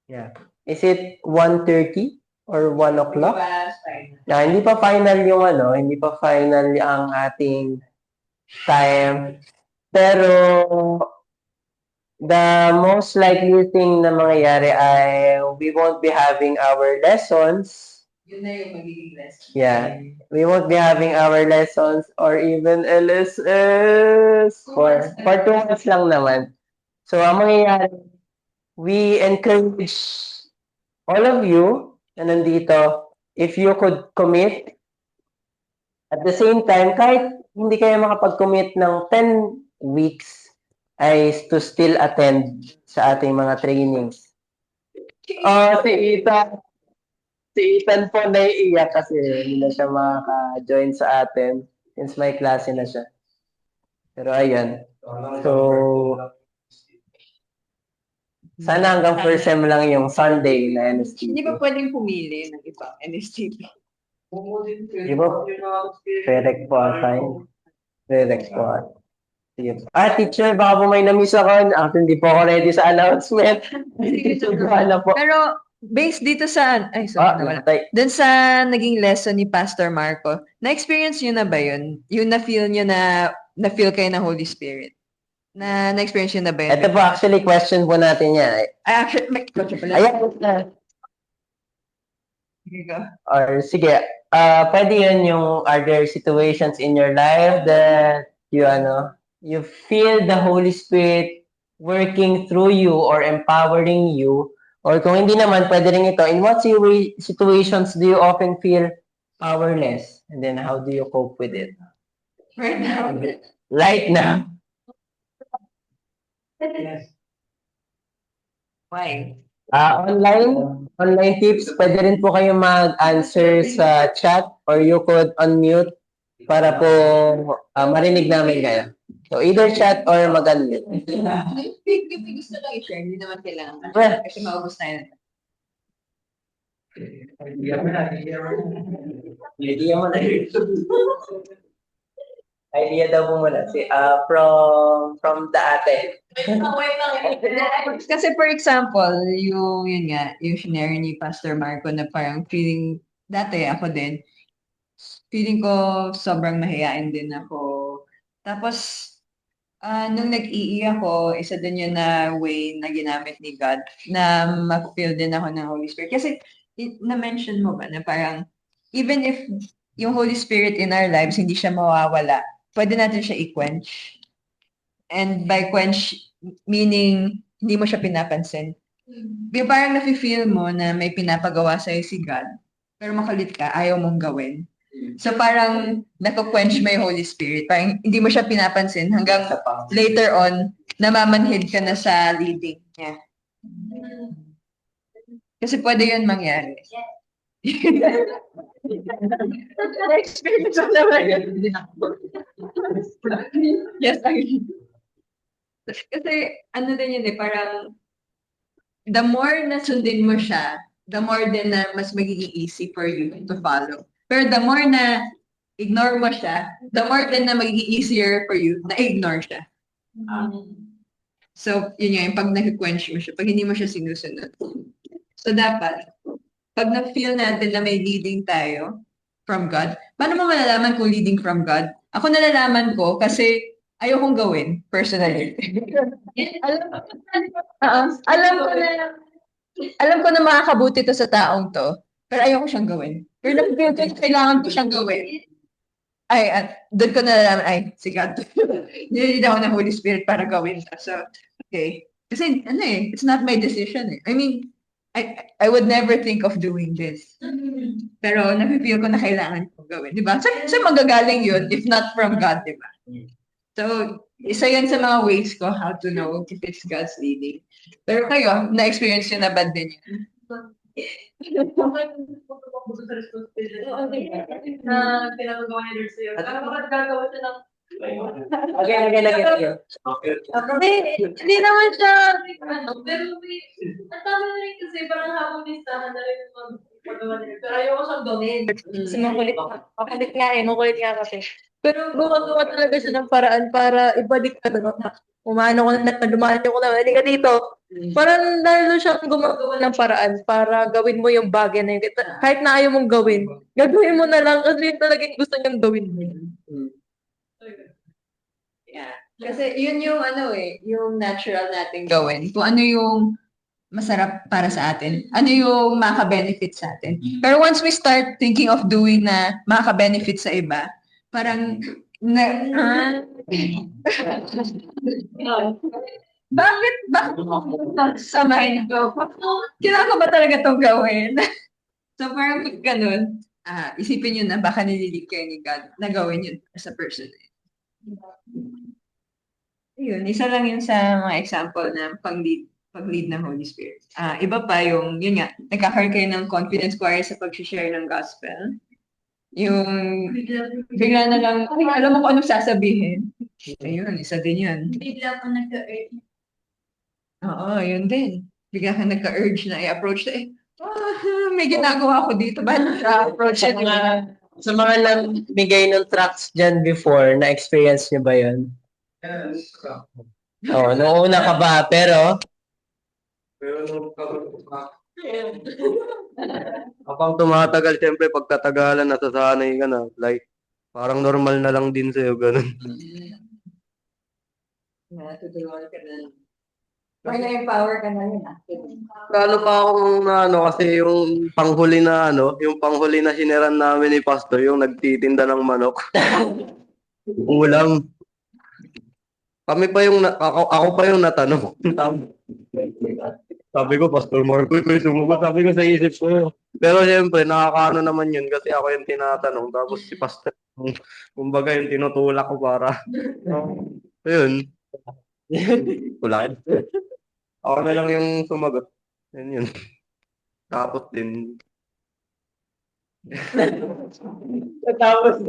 Yeah. Is it 1:30 or 1 o'clock? Yeah, hindi pa final yung hindi pa final ang ating time. Pero, the most likely thing na mangyayari ay we won't be having our lessons. Yun na yung magiging lesson. Yeah. We won't be having our lessons or even LSS for 2 months lang naman. So, ang mangyayari, we encourage all of you na nandito, if you could commit at the same time, kahit hindi kayo makapag-commit ng 10 weeks, ay to still attend sa ating mga trainings. Si Ethan po naiiyak kasi hindi na siya makaka-join sa atin since may klase na siya. Pero ayan. So, sana hanggang first sem lang yung Sunday na NSTP. Hindi ba pwedeng pumili ng ibang NSTP? Di ba? Correct po assign. Correct po. Sige. Teacher, baka po may na-miss ako. Hindi po ako ready sa announcement. Pero, based dito sa, dun sa naging lesson ni Pastor Marco, na-experience nyo na ba yun? Yung na-feel nyo na-feel kayo ng Holy Spirit? Na-experience nyo na ba yun? Ito po, actually, question po natin yan. Actually, may question pala. Ayan. Sige ka. Or, sige, pwede yun yung, are there situations in your life that you feel the Holy Spirit working through you or empowering you? Or kung hindi naman, pwede rin ito, in what situations do you often feel powerless? And then how do you cope with it? Right now. Right now. Why? Online tips, pwede rin po kayo mag-answer sa chat or you could unmute para po marinig namin kayo. So either chat or mag-unmute. May gusto lang i-share, hindi naman kailangan. Well, Kasi maubos tayo. idea mo na. Idea daw po muna. From the ate. Kasi for example, yun nga, yung shinare ni Pastor Marco na parang feeling, dati ako din, feeling ko sobrang mahihain din ako. Tapos, nung nag-ii ako, isa din yun na way na ginamit ni God na ma-feel din ako ng Holy Spirit. Kasi, na-mention mo ba na parang, even if yung Holy Spirit in our lives, hindi siya mawawala, pwede natin siya i-quench. And by quench, meaning, hindi mo siya pinapansin. Yung parang nafe-feel mo na may pinapagawa sa'yo si God, pero makulit ka, ayaw mong gawin. So parang nako-quench mo yung Holy Spirit. Parang hindi mo siya pinapansin hanggang later on, namamanhid ka na sa leading niya. Kasi pwede yun mangyari. Na-experience mo naman yun. Yes, kasi ano din yun parang the more na sundin mo siya, the more din na mas magiging easy for you to follow. Pero the more na ignore mo siya, the more din na magiging easier for you na ignore siya. So, yun yung pag nag-quench mo siya, pag hindi mo siya sinusunod. So, dapat, pag na-feel natin na may leading tayo from God, paano mo malalaman kung leading from God? Ako nalalaman ko kasi ayokong gawin, personally. Alam ko na makakabuti to sa taong to, pero ayoko siyang gawin. Pero na-feel ko kailangan ko siyang gawin. Doon ko nalalaman, si God. Nililid ako ng Holy Spirit para gawin to. So, okay. Kasi, it's not my decision eh. I mean, I would never think of doing this. Pero nafe-feel ko na kailangan ko gawin, di ba? So magagaling yun if not from God, di ba? So, isa yan sa mga ways ko how to know if it's God's leading. Pero kayo, na-experience nyo na ba din yun? Na pinapagawa ni Lord sa'yo. Bakit gagawa siya ng Hindi naman siya. Pero ang tama na rin kasi parang habang listahan na rin yung magawa nila. Pero ayoko siyang gawin. Kasi makulit nga kasi. Pero gumagawa talaga siya ng paraan para ibalik ka doon. Umano ko na, dumaan ko na, hindi ka dito. Parang lalo siyang gumagawa ng paraan para gawin mo yung bagay na yun. Kahit na ayaw mong gawin, gagawin mo na lang kasi yun talaga yung gusto niyang gawin mo. Yeah. Kasi yun yung yung natural nating gawin. Kung ano yung masarap para sa atin. Ano yung makaka-benefit sa atin. Pero once we start thinking of doing na makaka-benefit sa iba, parang bakit sa mind ko? Kailangan ko ba talaga itong gawin? So parang pag ganun, isipin nyo na baka nililig kayo ni God na gawin yun as a person. Yun, isa lang yun sa mga example na pag-lead ng Holy Spirit. Iba pa yung, yun nga, nagkakaroon kayo ng confidence choir sa pag-share ng gospel. Yung bigla na lang, alam mo kung anong sasabihin. Ayun, isa din yun. Bigla ko nagka-urge. Oo, yun din. Bigla ka nagka-urge na i-approach na may ginagawa ko dito. Ba't approach na? Sa mga namigay ng tracks dyan before, na-experience nyo ba yun? Yes. Oo, noong una ka ba, pero Habang tumatagal, siyempre, pagkatagalan, nasasanay ka na. Like, parang normal na lang din sa'yo, ganun. Natutulungan ka na. Or na-empower ka na yun. Lalo pa akong kasi yung panghuli na sineran namin ni Pastor, yung nagtitinda ng manok. Ulam. Kami pa yung, ako pa yung natanong. Sabi ko, Pastor Marco, ito yung sumugot. Sabi ko sa isip ko. Pero siyempre, nakakaano naman yun kasi ako yung tinatanong. Tapos si Pastor, kumbaga yung tinutulak ko para. Ayun. Wala. Ako na lang yung sumagot. Yun. Tapos din. Tapos,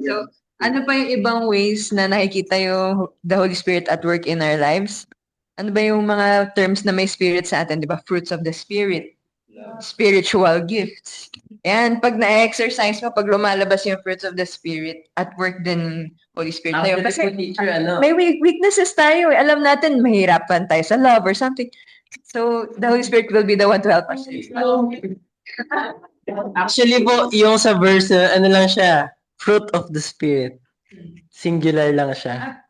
So, ano pa yung ibang ways na nakikita yung the Holy Spirit at work in our lives? Ano ba yung mga terms na may spirit sa atin, di ba? Fruits of the Spirit, spiritual gifts. Yan, pag na-exercise mo, pag lumalabas yung fruits of the Spirit, at work din Holy Spirit tayo. Kasi may weaknesses tayo. Alam natin, mahirapan tayo sa love or something. So, the Holy Spirit will be the one to help us. Actually po, yung sa verse, ano lang siya, fruit of the Spirit. Singular lang siya.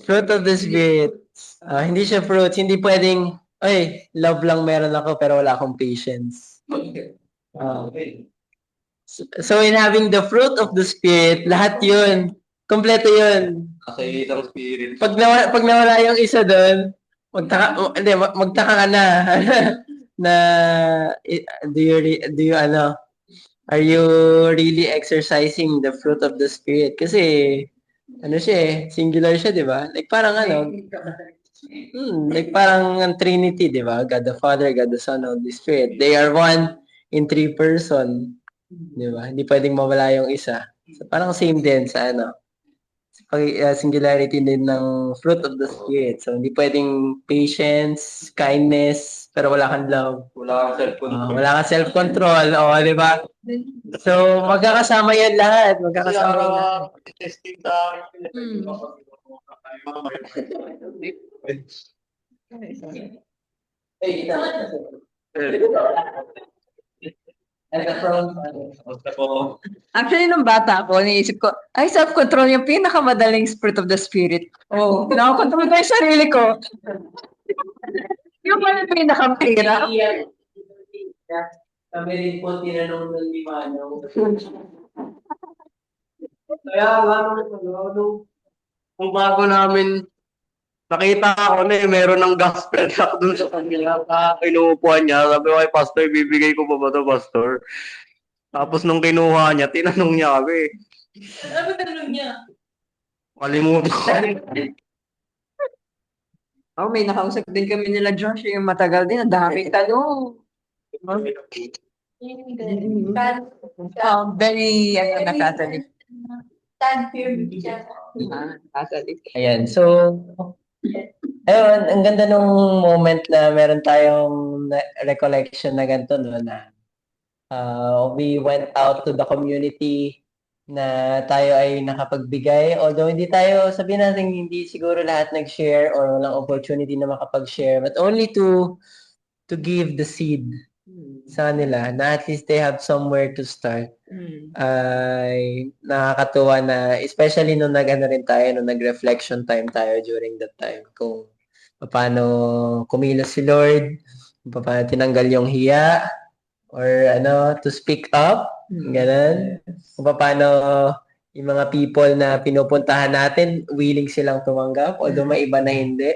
Fruit of the Spirit. Hindi siya fruits. Hindi pwedeng, ay, love lang meron ako pero wala akong patience. So in having the fruit of the Spirit, lahat yun. Kompleto yun. Kasi isang spirit. Pag nawala yung isa doon, magtaka ka na. Na, do you are you really exercising the fruit of the Spirit? Kasi, ano siya eh, singular siya, di ba? Like parang like parang ang Trinity, di ba? God the Father, God the Son, God the Spirit. They are one in 3 person. Di ba? Hindi pwedeng mawala yung isa. So, parang same din sa singularity din ng fruit of the Spirit. So, hindi pwedeng patience, kindness, pero wala kang love. Wala kang self-control. Wala kang self-control. O, di ba? So, magkakasama yan lahat. Magkakasama yan lahat. Testing sa Actually, nung bata ako, naisip ko, ay, self-control yung pinakamadaling fruit of the Spirit. Oh, nakakontrol ko yung sarili ko. Yung pala pinakamahirap. Kami rin po tinanong ng Limano. Kaya nung bago namin, nakita ko na meron ng gospel track dun sa kanila. Kinuupuan niya. Sabi ko kay Pastor, bibigay ko pa ba ito, Pastor? Tapos nung kinuha niya, tinanong niya kami. Ano ba tanong niya? Kalimutan ko. Oh, may nakausap din kami nila Josh, yung matagal din, ang daming tanong. Very, Catholic. Catholic. Ayan, so, ayun, ang ganda nung moment na meron tayong recollection na ganito, no, na we went out to the community na tayo ay nakapagbigay. Although hindi tayo, sabihin natin, hindi siguro lahat nag-share or walang opportunity na makapag-share, but only to give the seed sa nila na at least they have somewhere to start. Ay nakakatuwa na, especially nung rin tayo, nung nag-reflection time tayo during that time, kung paano kumilos si Lord, kung paano tinanggal yung hiya, or to speak up, ganun. Kung paano yung mga people na pinupuntahan natin, willing silang tumanggap, although may iba na hindi.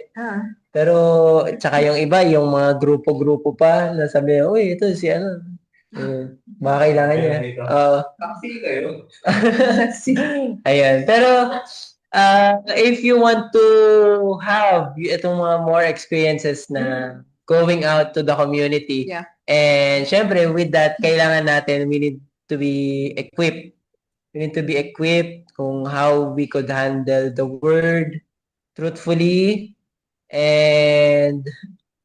Pero, tsaka yung iba, yung mga grupo-grupo pa, na sabi, uy, ito si baka kailangan niya. Taxi kayo. Ayan. Pero, if you want to have itong mga more experiences na going out to the community, and syempre, with that, kailangan natin, we need to be equipped. We need to be equipped kung how we could handle the word truthfully, and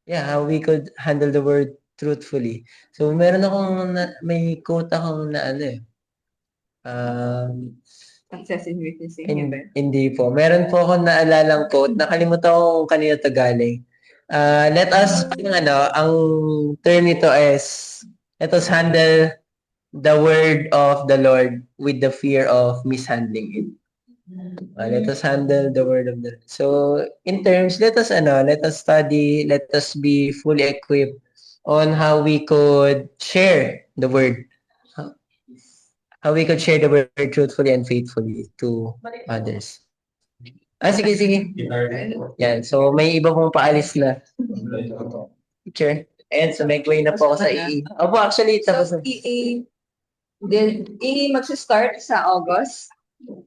how we could handle the word truthfully. So, meron akong, may quote akong na Success in witnessing. Hindi po. Meron po akong naalalang quote. Nakalimutan ko kung kanino to galing. Let us, ang term nito is, let us handle the word of the Lord with the fear of mishandling it. Let us handle the word of the Lord. So, in terms, let us study, let us be fully equipped on how we could share the word. How we could share the word truthfully and faithfully to others. Sige. Yan. So, may iba pong paalis na. Sure. And so, may way na po ako sa EE. Opo, actually, tapos So, EE magsistart sa August.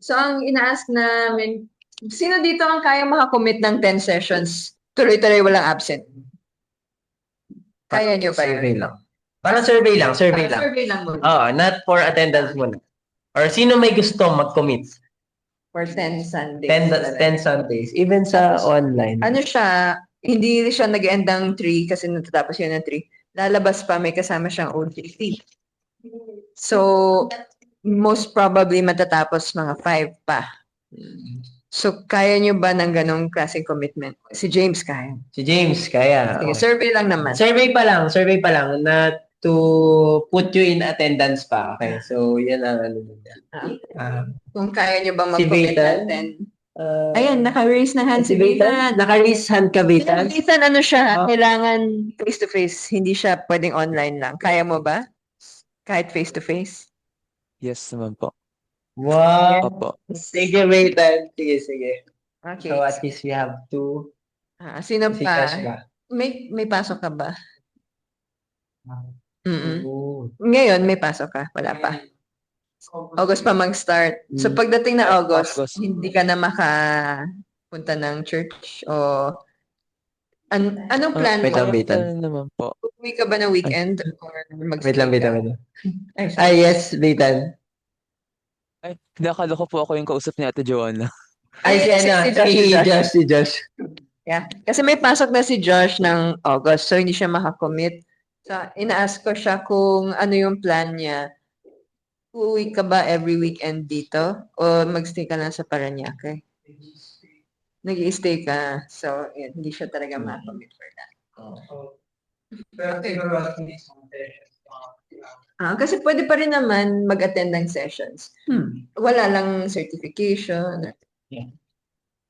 So, ang ina-ask namin Sino dito ang kaya makakommit ng 10 sessions? Tuloy-tuloy walang absent. Kaya niyo ba Survey yun? lang. Parang survey lang. Survey lang mo. Not for attendance muna. Or sino may gusto mag-commit? For 10 Sundays. 10 Sundays. Even sa Tapos, online. Ano siya, hindi siya nag-end ng 3 kasi natatapos yun ng 3. Lalabas pa, may kasama siyang OJT. So, most probably matatapos mga 5 pa. So, kaya nyo ba ng ganong klaseng commitment? Si James kaya. Si James, kaya. Sige, Okay. survey lang naman. Survey pa lang. Not to put you in attendance pa. Okay, so yan ang ano nila. Kung kaya nyo ba Si mag-commit Batan? ng 10. Ayan, naka-raise na hand si Batan. Naka-raise hand ka, Batan? Batan, ano siya? Oh. Kailangan face-to-face. Hindi siya pwedeng online lang. Kaya mo ba? Kahit face-to-face? Yes naman po. Wow. Opo. Sige, Batan. Sige. Okay. So at least we have two. Sino Si pa? Cash ba? May pasok ka ba? Oo. Ngayon, may pasok ka? Wala pa. August pa mag-start. So pagdating na August, hindi ka na makapunta ng church o anong plan wait lang, mo? Batan. Ano naman po? Uuwi ka ba ng weekend or Wait lang, ka? Batan. Ay, Yes, Batan. Ay, nakala ko po ako yung kausap ni Ate Joanna. Ay, si Josh. Yeah. Kasi may pasok na si Josh ng August, so hindi siya makakommit. So, ina-ask ko siya kung ano yung plan niya. Uuwi ka ba every weekend dito? O magstay ka lang sa Parañaque? Nag-i-stay ka. So, yun, hindi siya talaga makakommit for that. Kasi pwede pa rin naman mag-attend ng sessions. Wala lang certification. Yeah.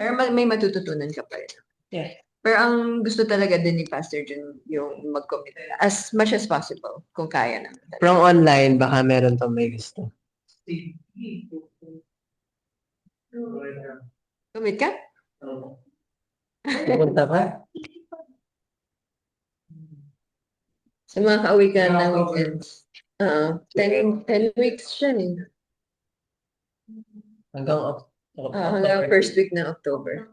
Pero may matututunan ka pa rin. Yeah. Pero ang gusto talaga din ni Pastor Jun yung mag-commit as much as possible kung kaya naman. From online, baka meron pang may gusto. Commit ka? Pupunta ka? Sa mga kauwi ka ng weekends. 10 weeks siya eh. Hanggang first week ng October.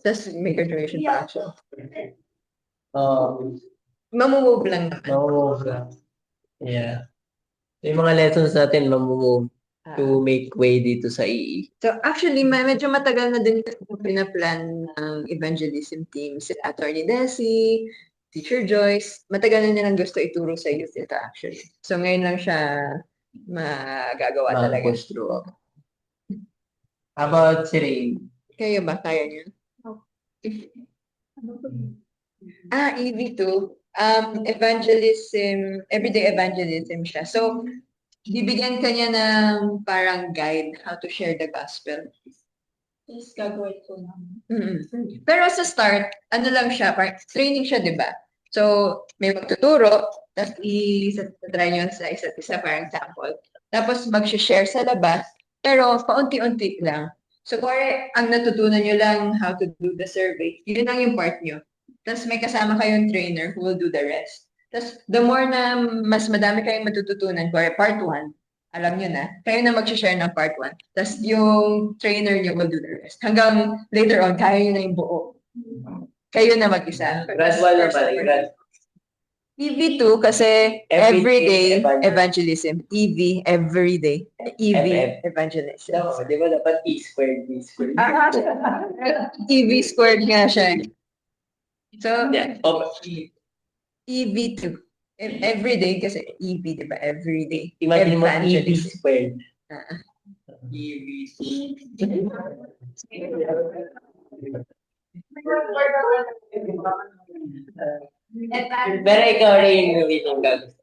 Tapos may graduation pa siya. Mamumove lang naman. Mamumove lang. Yeah. Yung mga lessons natin, mamumove to make way dito sa EE. So actually, medyo matagal na din pinaplan ng evangelism team. Si Attorney Desi, Teacher Joyce, matagal na nilang gusto ituro sa youth ito actually. So ngayon lang siya magagawa talaga. Push through. How about si Ray? Kayo ba? Kaya niyo? EV2. Evangelism, everyday evangelism siya. So, bibigyan ka niya ng parang guide how to share the gospel. Yes, gagawin ko na. Pero sa start, ano lang siya, parang training siya, di ba? So, may magtuturo, tapos i-try nyo sa isa't isa, parang sample. Tapos mag-share sa labas, pero paunti-unti lang. So, kung ang natutunan nyo lang how to do the survey, yun lang yung part nyo. Tapos may kasama kayong trainer who will do the rest. Tapos, the more na mas madami kayong matututunan, kung part 1, alam nyo na, kayo na mag-share ng part 1. Tapos yung trainer nyo will do the rest. Hanggang later on, kaya nyo na yung buo. Kayo na mag-isa. Gradual na ba? EV2 kasi everyday evangelism. EV, everyday. EV, evangelism. Di ba dapat E squared, B squared? EV squared nga siya. So, Yeah. EV2. Everyday kasi EV, di ba? Everyday. Imagine mo EV Evangelism. squared. Pero ikaw rin yung ito gagawin.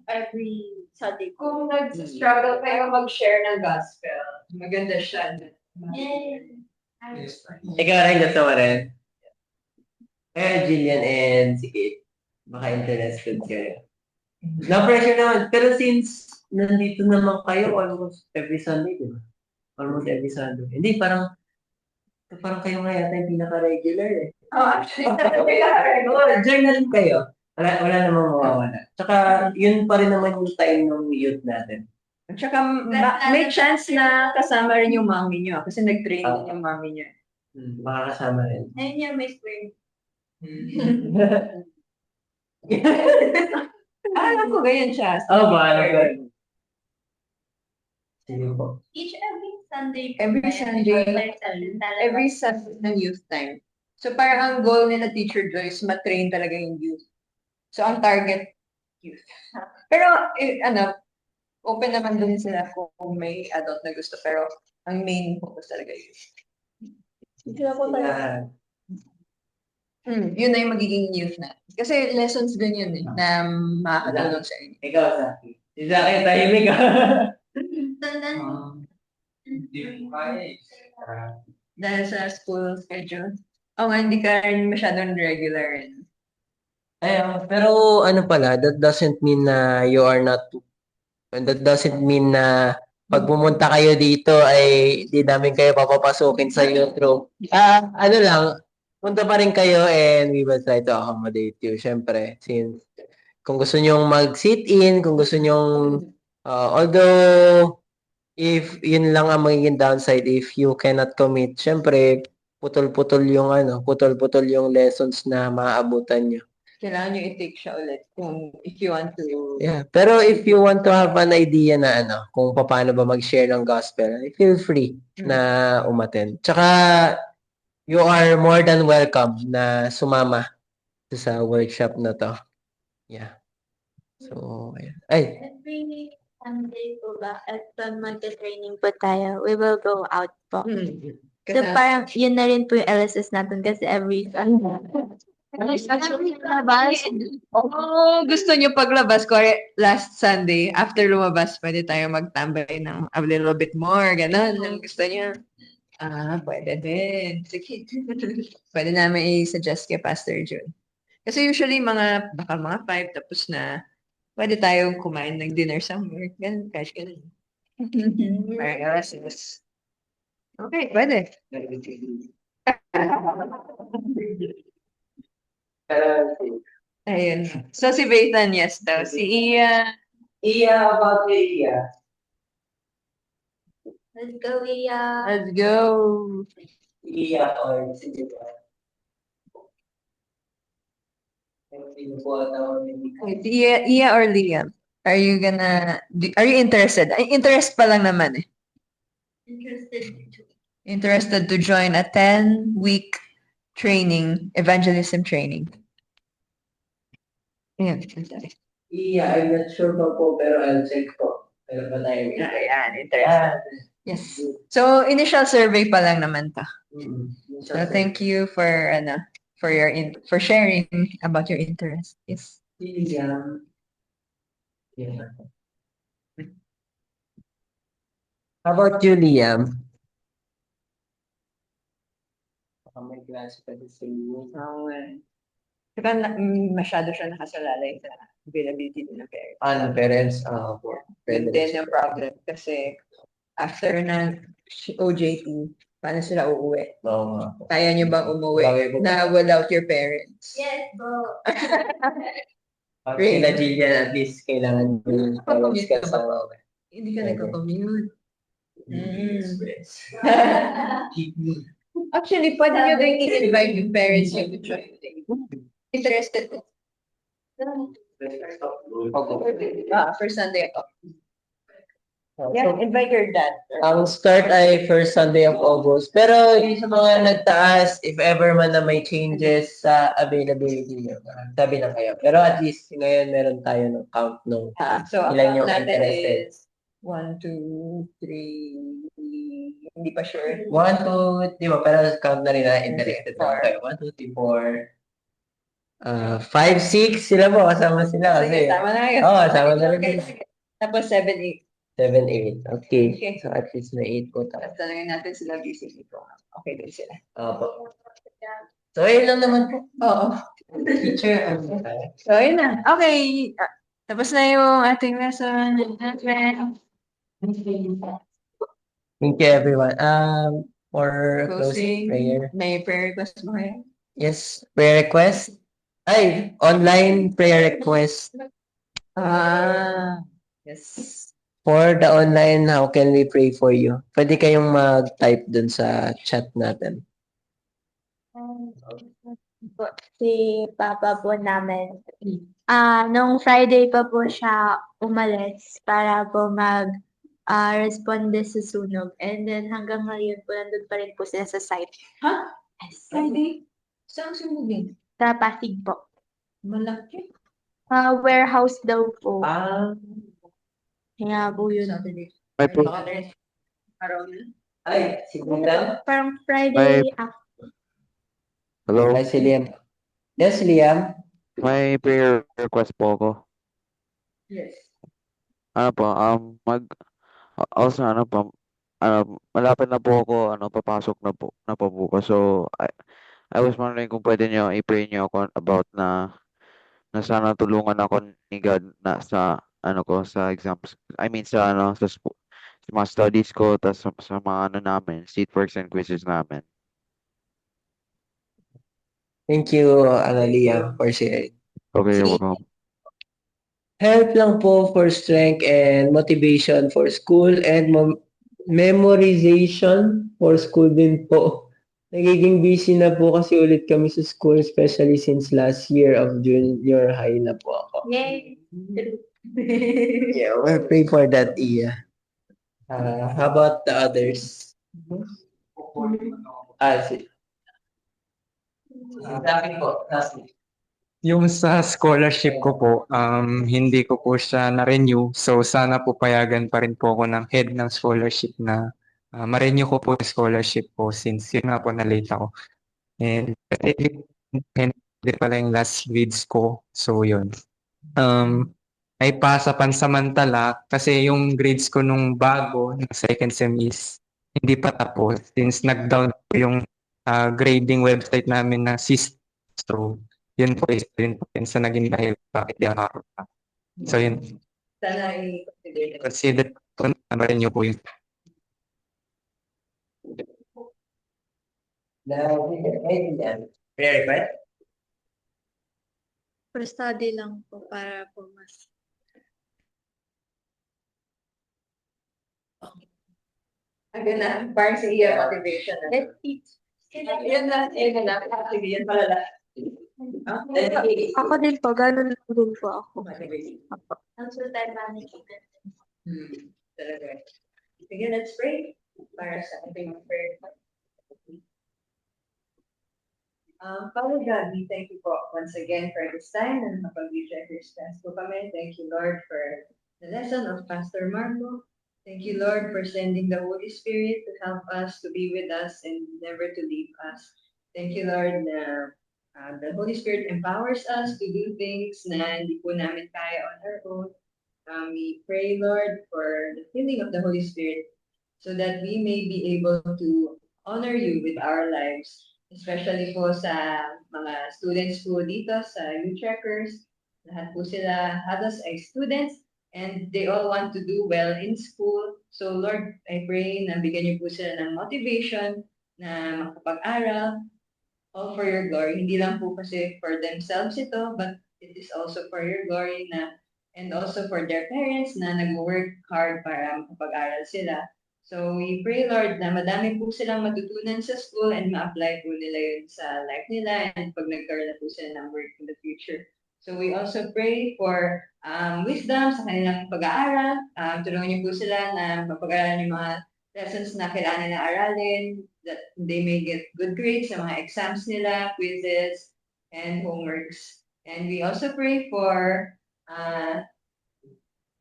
Every Sunday. Kung nag-struggle kayo mag-share ng gospel, maganda siya. Ikaw rin gusto mo rin? Jillian and si Kate, baka interested kayo. No pressure naman. Pero since nandito naman kayo almost every Sunday, di ba? Almost every Sunday. Hindi, parang kayo nga yata yung pinaka-regular eh. Actually, Journaling kayo. Wala namang mawawala. Tsaka, yun pa rin naman yung time ng youth natin. At saka may chance na kasama rin yung mommy nyo kasi nag-train din yung mommy nyo. Makakasama rin. Ayun niya, may spring. Alam ko ganyan siya. Bahala ka. Sige po. Every Sunday. Every Sunday. Every Sunday ng youth time. So parang ang goal nila Teacher Joyce, matrain talaga yung youth. So ang target, youth. Pero open naman din sila kung may adult na gusto. Pero ang main focus talaga youth. Sila po tayo. Yun na yung magiging youth na. Kasi lessons din yun na makakatulong sa inyo. Ikaw, Zaki. Si Zaki, tahimik ka. Tandaan. Hindi mo kaya Dahil sa school schedule. Nga, hindi ka rin masyadong regular rin. Pero ano pala, that doesn't mean na pag pumunta kayo dito ay di namin kayo papapasukin sa youth room. Ano lang, punta pa rin kayo and we will try to accommodate you. Siyempre, since kung gusto nyong mag-sit-in, kung gusto nyong, although, if yun lang ang magiging downside, if you cannot commit, siyempre, putol-putol yung lessons na maaabutan nyo. Kailangan nyo i-take siya ulit if you want to. Yeah, pero if you want to have an idea na kung paano ba mag-share ng gospel, feel free na umattend. Tsaka, you are more than welcome na sumama sa workshop na to. Yeah. So, ayan. Every Sunday po ba, at mag-training po tayo, we will go out po. So parang yun na rin po yung LSS natin kasi every Sunday. Gusto nyo paglabas ko last Sunday, after lumabas, pwede tayo magtambay ng a little bit more, ganun. Gusto nyo? Pwede din. Sige. Pwede namin i-suggest kay Pastor June. Kasi usually baka mga 5 tapos na pwede tayong kumain ng dinner somewhere. Ganun, cash ganun. Okay, pwede. Ayun. So si Bethan, yes daw. Si Iya. About Iya. Let's go, Iya. Let's go. Iya or si Iya. Wait, Iya or Liam? Are you interested? Interest pa lang naman eh. Interested to join a 10-week training, evangelism training. Ayan. Iya, I'm not sure po, pero I'll check po. Pero pa tayo. Ayan, interested. Yes. So, initial survey pa lang naman to. So, thank you for sharing about your interest. Yes. Yeah. How about you, Liam? May klase pa sa iyo. Saka masyado siya nakasalalay sa availability ng parents. Ng parents? And then yung problem kasi after na OJT, paano sila uuwi? Kaya nyo bang umuwi na without your parents? Yes, bro. Sila Jillian, at least kailangan Commute ka ba? Hindi ka nagko-commute. Actually, pwede nyo din i-invite yung parents nyo to join. Interested? For Sunday ako. Yeah, invite your dad. Ang start ay first Sunday of August. Pero yung sa mga nagtaas, if ever man na may changes sa availability nyo, sabi na kayo. Pero at least ngayon meron tayo ng count nung So, ilan yung natin interested. is 1, 2, 3, hindi pa sure. 1, 2, di ba? Pero count na rin na interested. 1, 2, 3, 4, 5, 6, sila po, kasama sila kasi. Sige, tama na kayo. Sama na rin. Tapos 7, 8. 7, 8. Okay. So at least may 8 po tayo. Tapos talagyan natin sila busy ko. Okay din sila. Opo. So ayun lang naman po. Oo. Teacher, So ayun na. Okay. Tapos na yung ating lesson. Thank you everyone. For closing Closing. prayer. May prayer request mo kayo? Yes, prayer request. Ay, online prayer request. Yes. For the online, how can we pray for you? Pwede kayong mag-type dun sa chat natin. Si Papa po namin. Nung Friday pa po siya umalis para po responde sa sunog. And then hanggang ngayon po, nandun pa rin po sila sa site. Ha? Yes. Friday? Saan sunugin? Sa Pasig po. Malaki. Warehouse daw po. Kaya po yun. Saturday. May po, Araw na. Ay, si Liam. Parang Friday hello? Ay, si Liam. Yes, Liam. May prayer request po ako. Yes. Ano po, also ano po, malapit na po ako, papasok na po bukas. So, I was wondering kung pwede nyo i-pray nyo ako about na sana tulungan ako ni God na sa sa exams. I mean sa sa mga studies ko tas sa mga namin, seat works and quizzes namin. Thank you, Liam, for sharing. Okay, welcome. Help lang po for strength and motivation for school and memorization for school din po. Nagiging busy na po kasi ulit kami sa school, especially since last year of junior high na po ako. Yay! Yeah, we'll pray for that, Iya. How about the others? Yung sa scholarship ko po, hindi ko po siya na-renew. So sana po payagan pa rin po ako ng head ng scholarship na ma-renew ko po yung scholarship po since yun nga po na-late ako. And hindi pala yung last grades ko. So yun. Ay pasa pansamantala kasi yung grades ko nung bago, ng second sem is hindi pa tapos since nag-down po yung grading website namin na system. So yun po is yun po yun sa naging dahil bakit di ako nakakapag. So yun, Sana i-consider. consider po na rin nyo po yun. Prayer request? For study lang po para po mas. Agad na, parang sa iya motivation na. Let's eat. Yan na. Sige, yan pala na. Ako din po, ganun lang din po ako. Motivation. Ang time management. Talaga. Sige, let's pray para sa ating prayer. Father God, we thank you po once again for this time and kapag-check your stance po kami. Thank you, Lord, for the lesson of Pastor Marco. Thank you, Lord, for sending the Holy Spirit to help us, to be with us, and never to leave us. Thank you, Lord, na the Holy Spirit empowers us to do things na hindi po namin kaya on our own. We pray, Lord, for the filling of the Holy Spirit so that we may be able to honor you with our lives, especially po sa mga students po dito sa U-Checkers. Lahat po sila halos ay students and they all want to do well in school. So Lord, I pray na bigyan niyo po sila ng motivation na makapag-aral, all for your glory. Hindi lang po kasi for themselves ito, but it is also for your glory na and also for their parents na nag-work hard para makapag-aral sila. So we pray, Lord, na madami po silang matutunan sa school and ma-apply po nila yun sa life nila and pag nagkaroon na po sila ng work in the future. So we also pray for wisdom sa kanilang pag-aaral. Tulungan niyo po sila na mapag-aralan yung mga lessons na kailangan nila aralin, that they may get good grades sa mga exams nila, quizzes, and homeworks. And we also pray for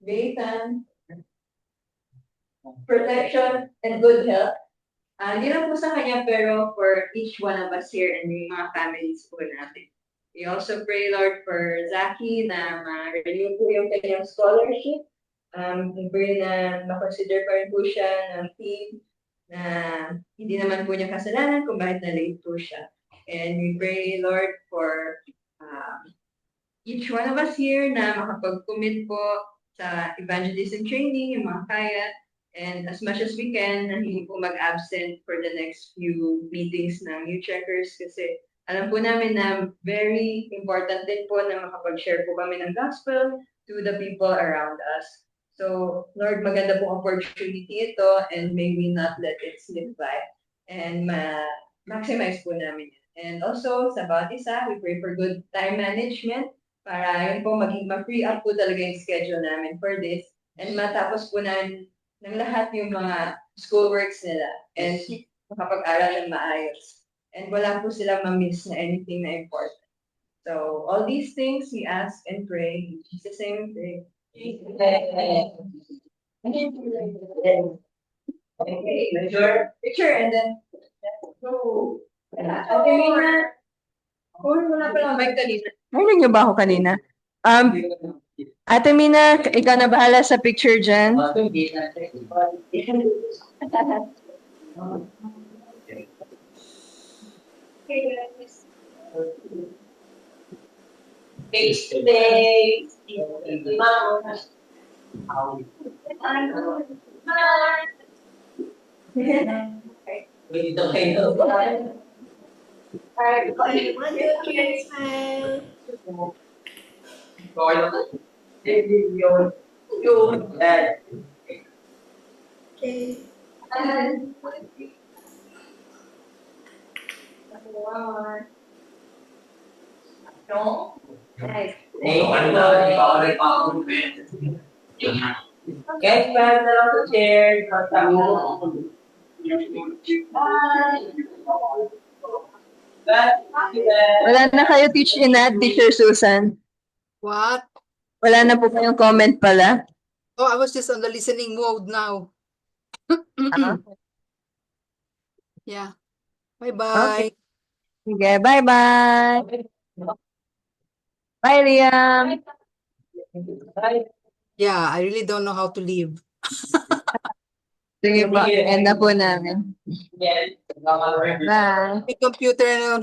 Nathan, protection, and good health. Hindi lang po sa kanya, pero for each one of us here and yung mga families po natin. We also pray, Lord, for Zaki na ma-renew po yung kanyang scholarship. We pray na makonsider pa rin po siya ng team na hindi naman po niya kasalanan kung bakit na-late po siya. And we pray, Lord, for each one of us here na makapag-commit po sa evangelism training, yung mga kaya, and as much as we can, na hindi po mag-absent for the next few meetings ng U-Checkers kasi alam po namin na very important din po na makapag-share po kami ng gospel to the people around us. So, Lord, maganda pong opportunity ito and may we not let it slip by. And maximize po namin yan. And also, sa bawat isa, we pray for good time management para yun po maging ma-free up po talaga yung schedule namin for this. And matapos po ng lahat yung mga schoolworks nila and makapag-aral ng maayos. And wala po sila ma-miss na anything na important. So, all these things we ask and pray in Jesus' name. Okay, picture and then go. Okay, Mina. Kunin mo na pala ang mic kanina. Narinig niyo ba ako kanina? Ate Mina, ikaw na bahala sa picture dyan. Face to face. Guys, back na lang sa chair. Wala na kayo, Teach Inat, Teacher Susan. What? Wala na po kayong comment pala. Oh, I was just on the listening mode now. Yeah. Bye-bye. Sige, bye-bye. Bye, Liam. Yeah, I really don't know how to leave. Sige po, end na po namin. Bye. May computer na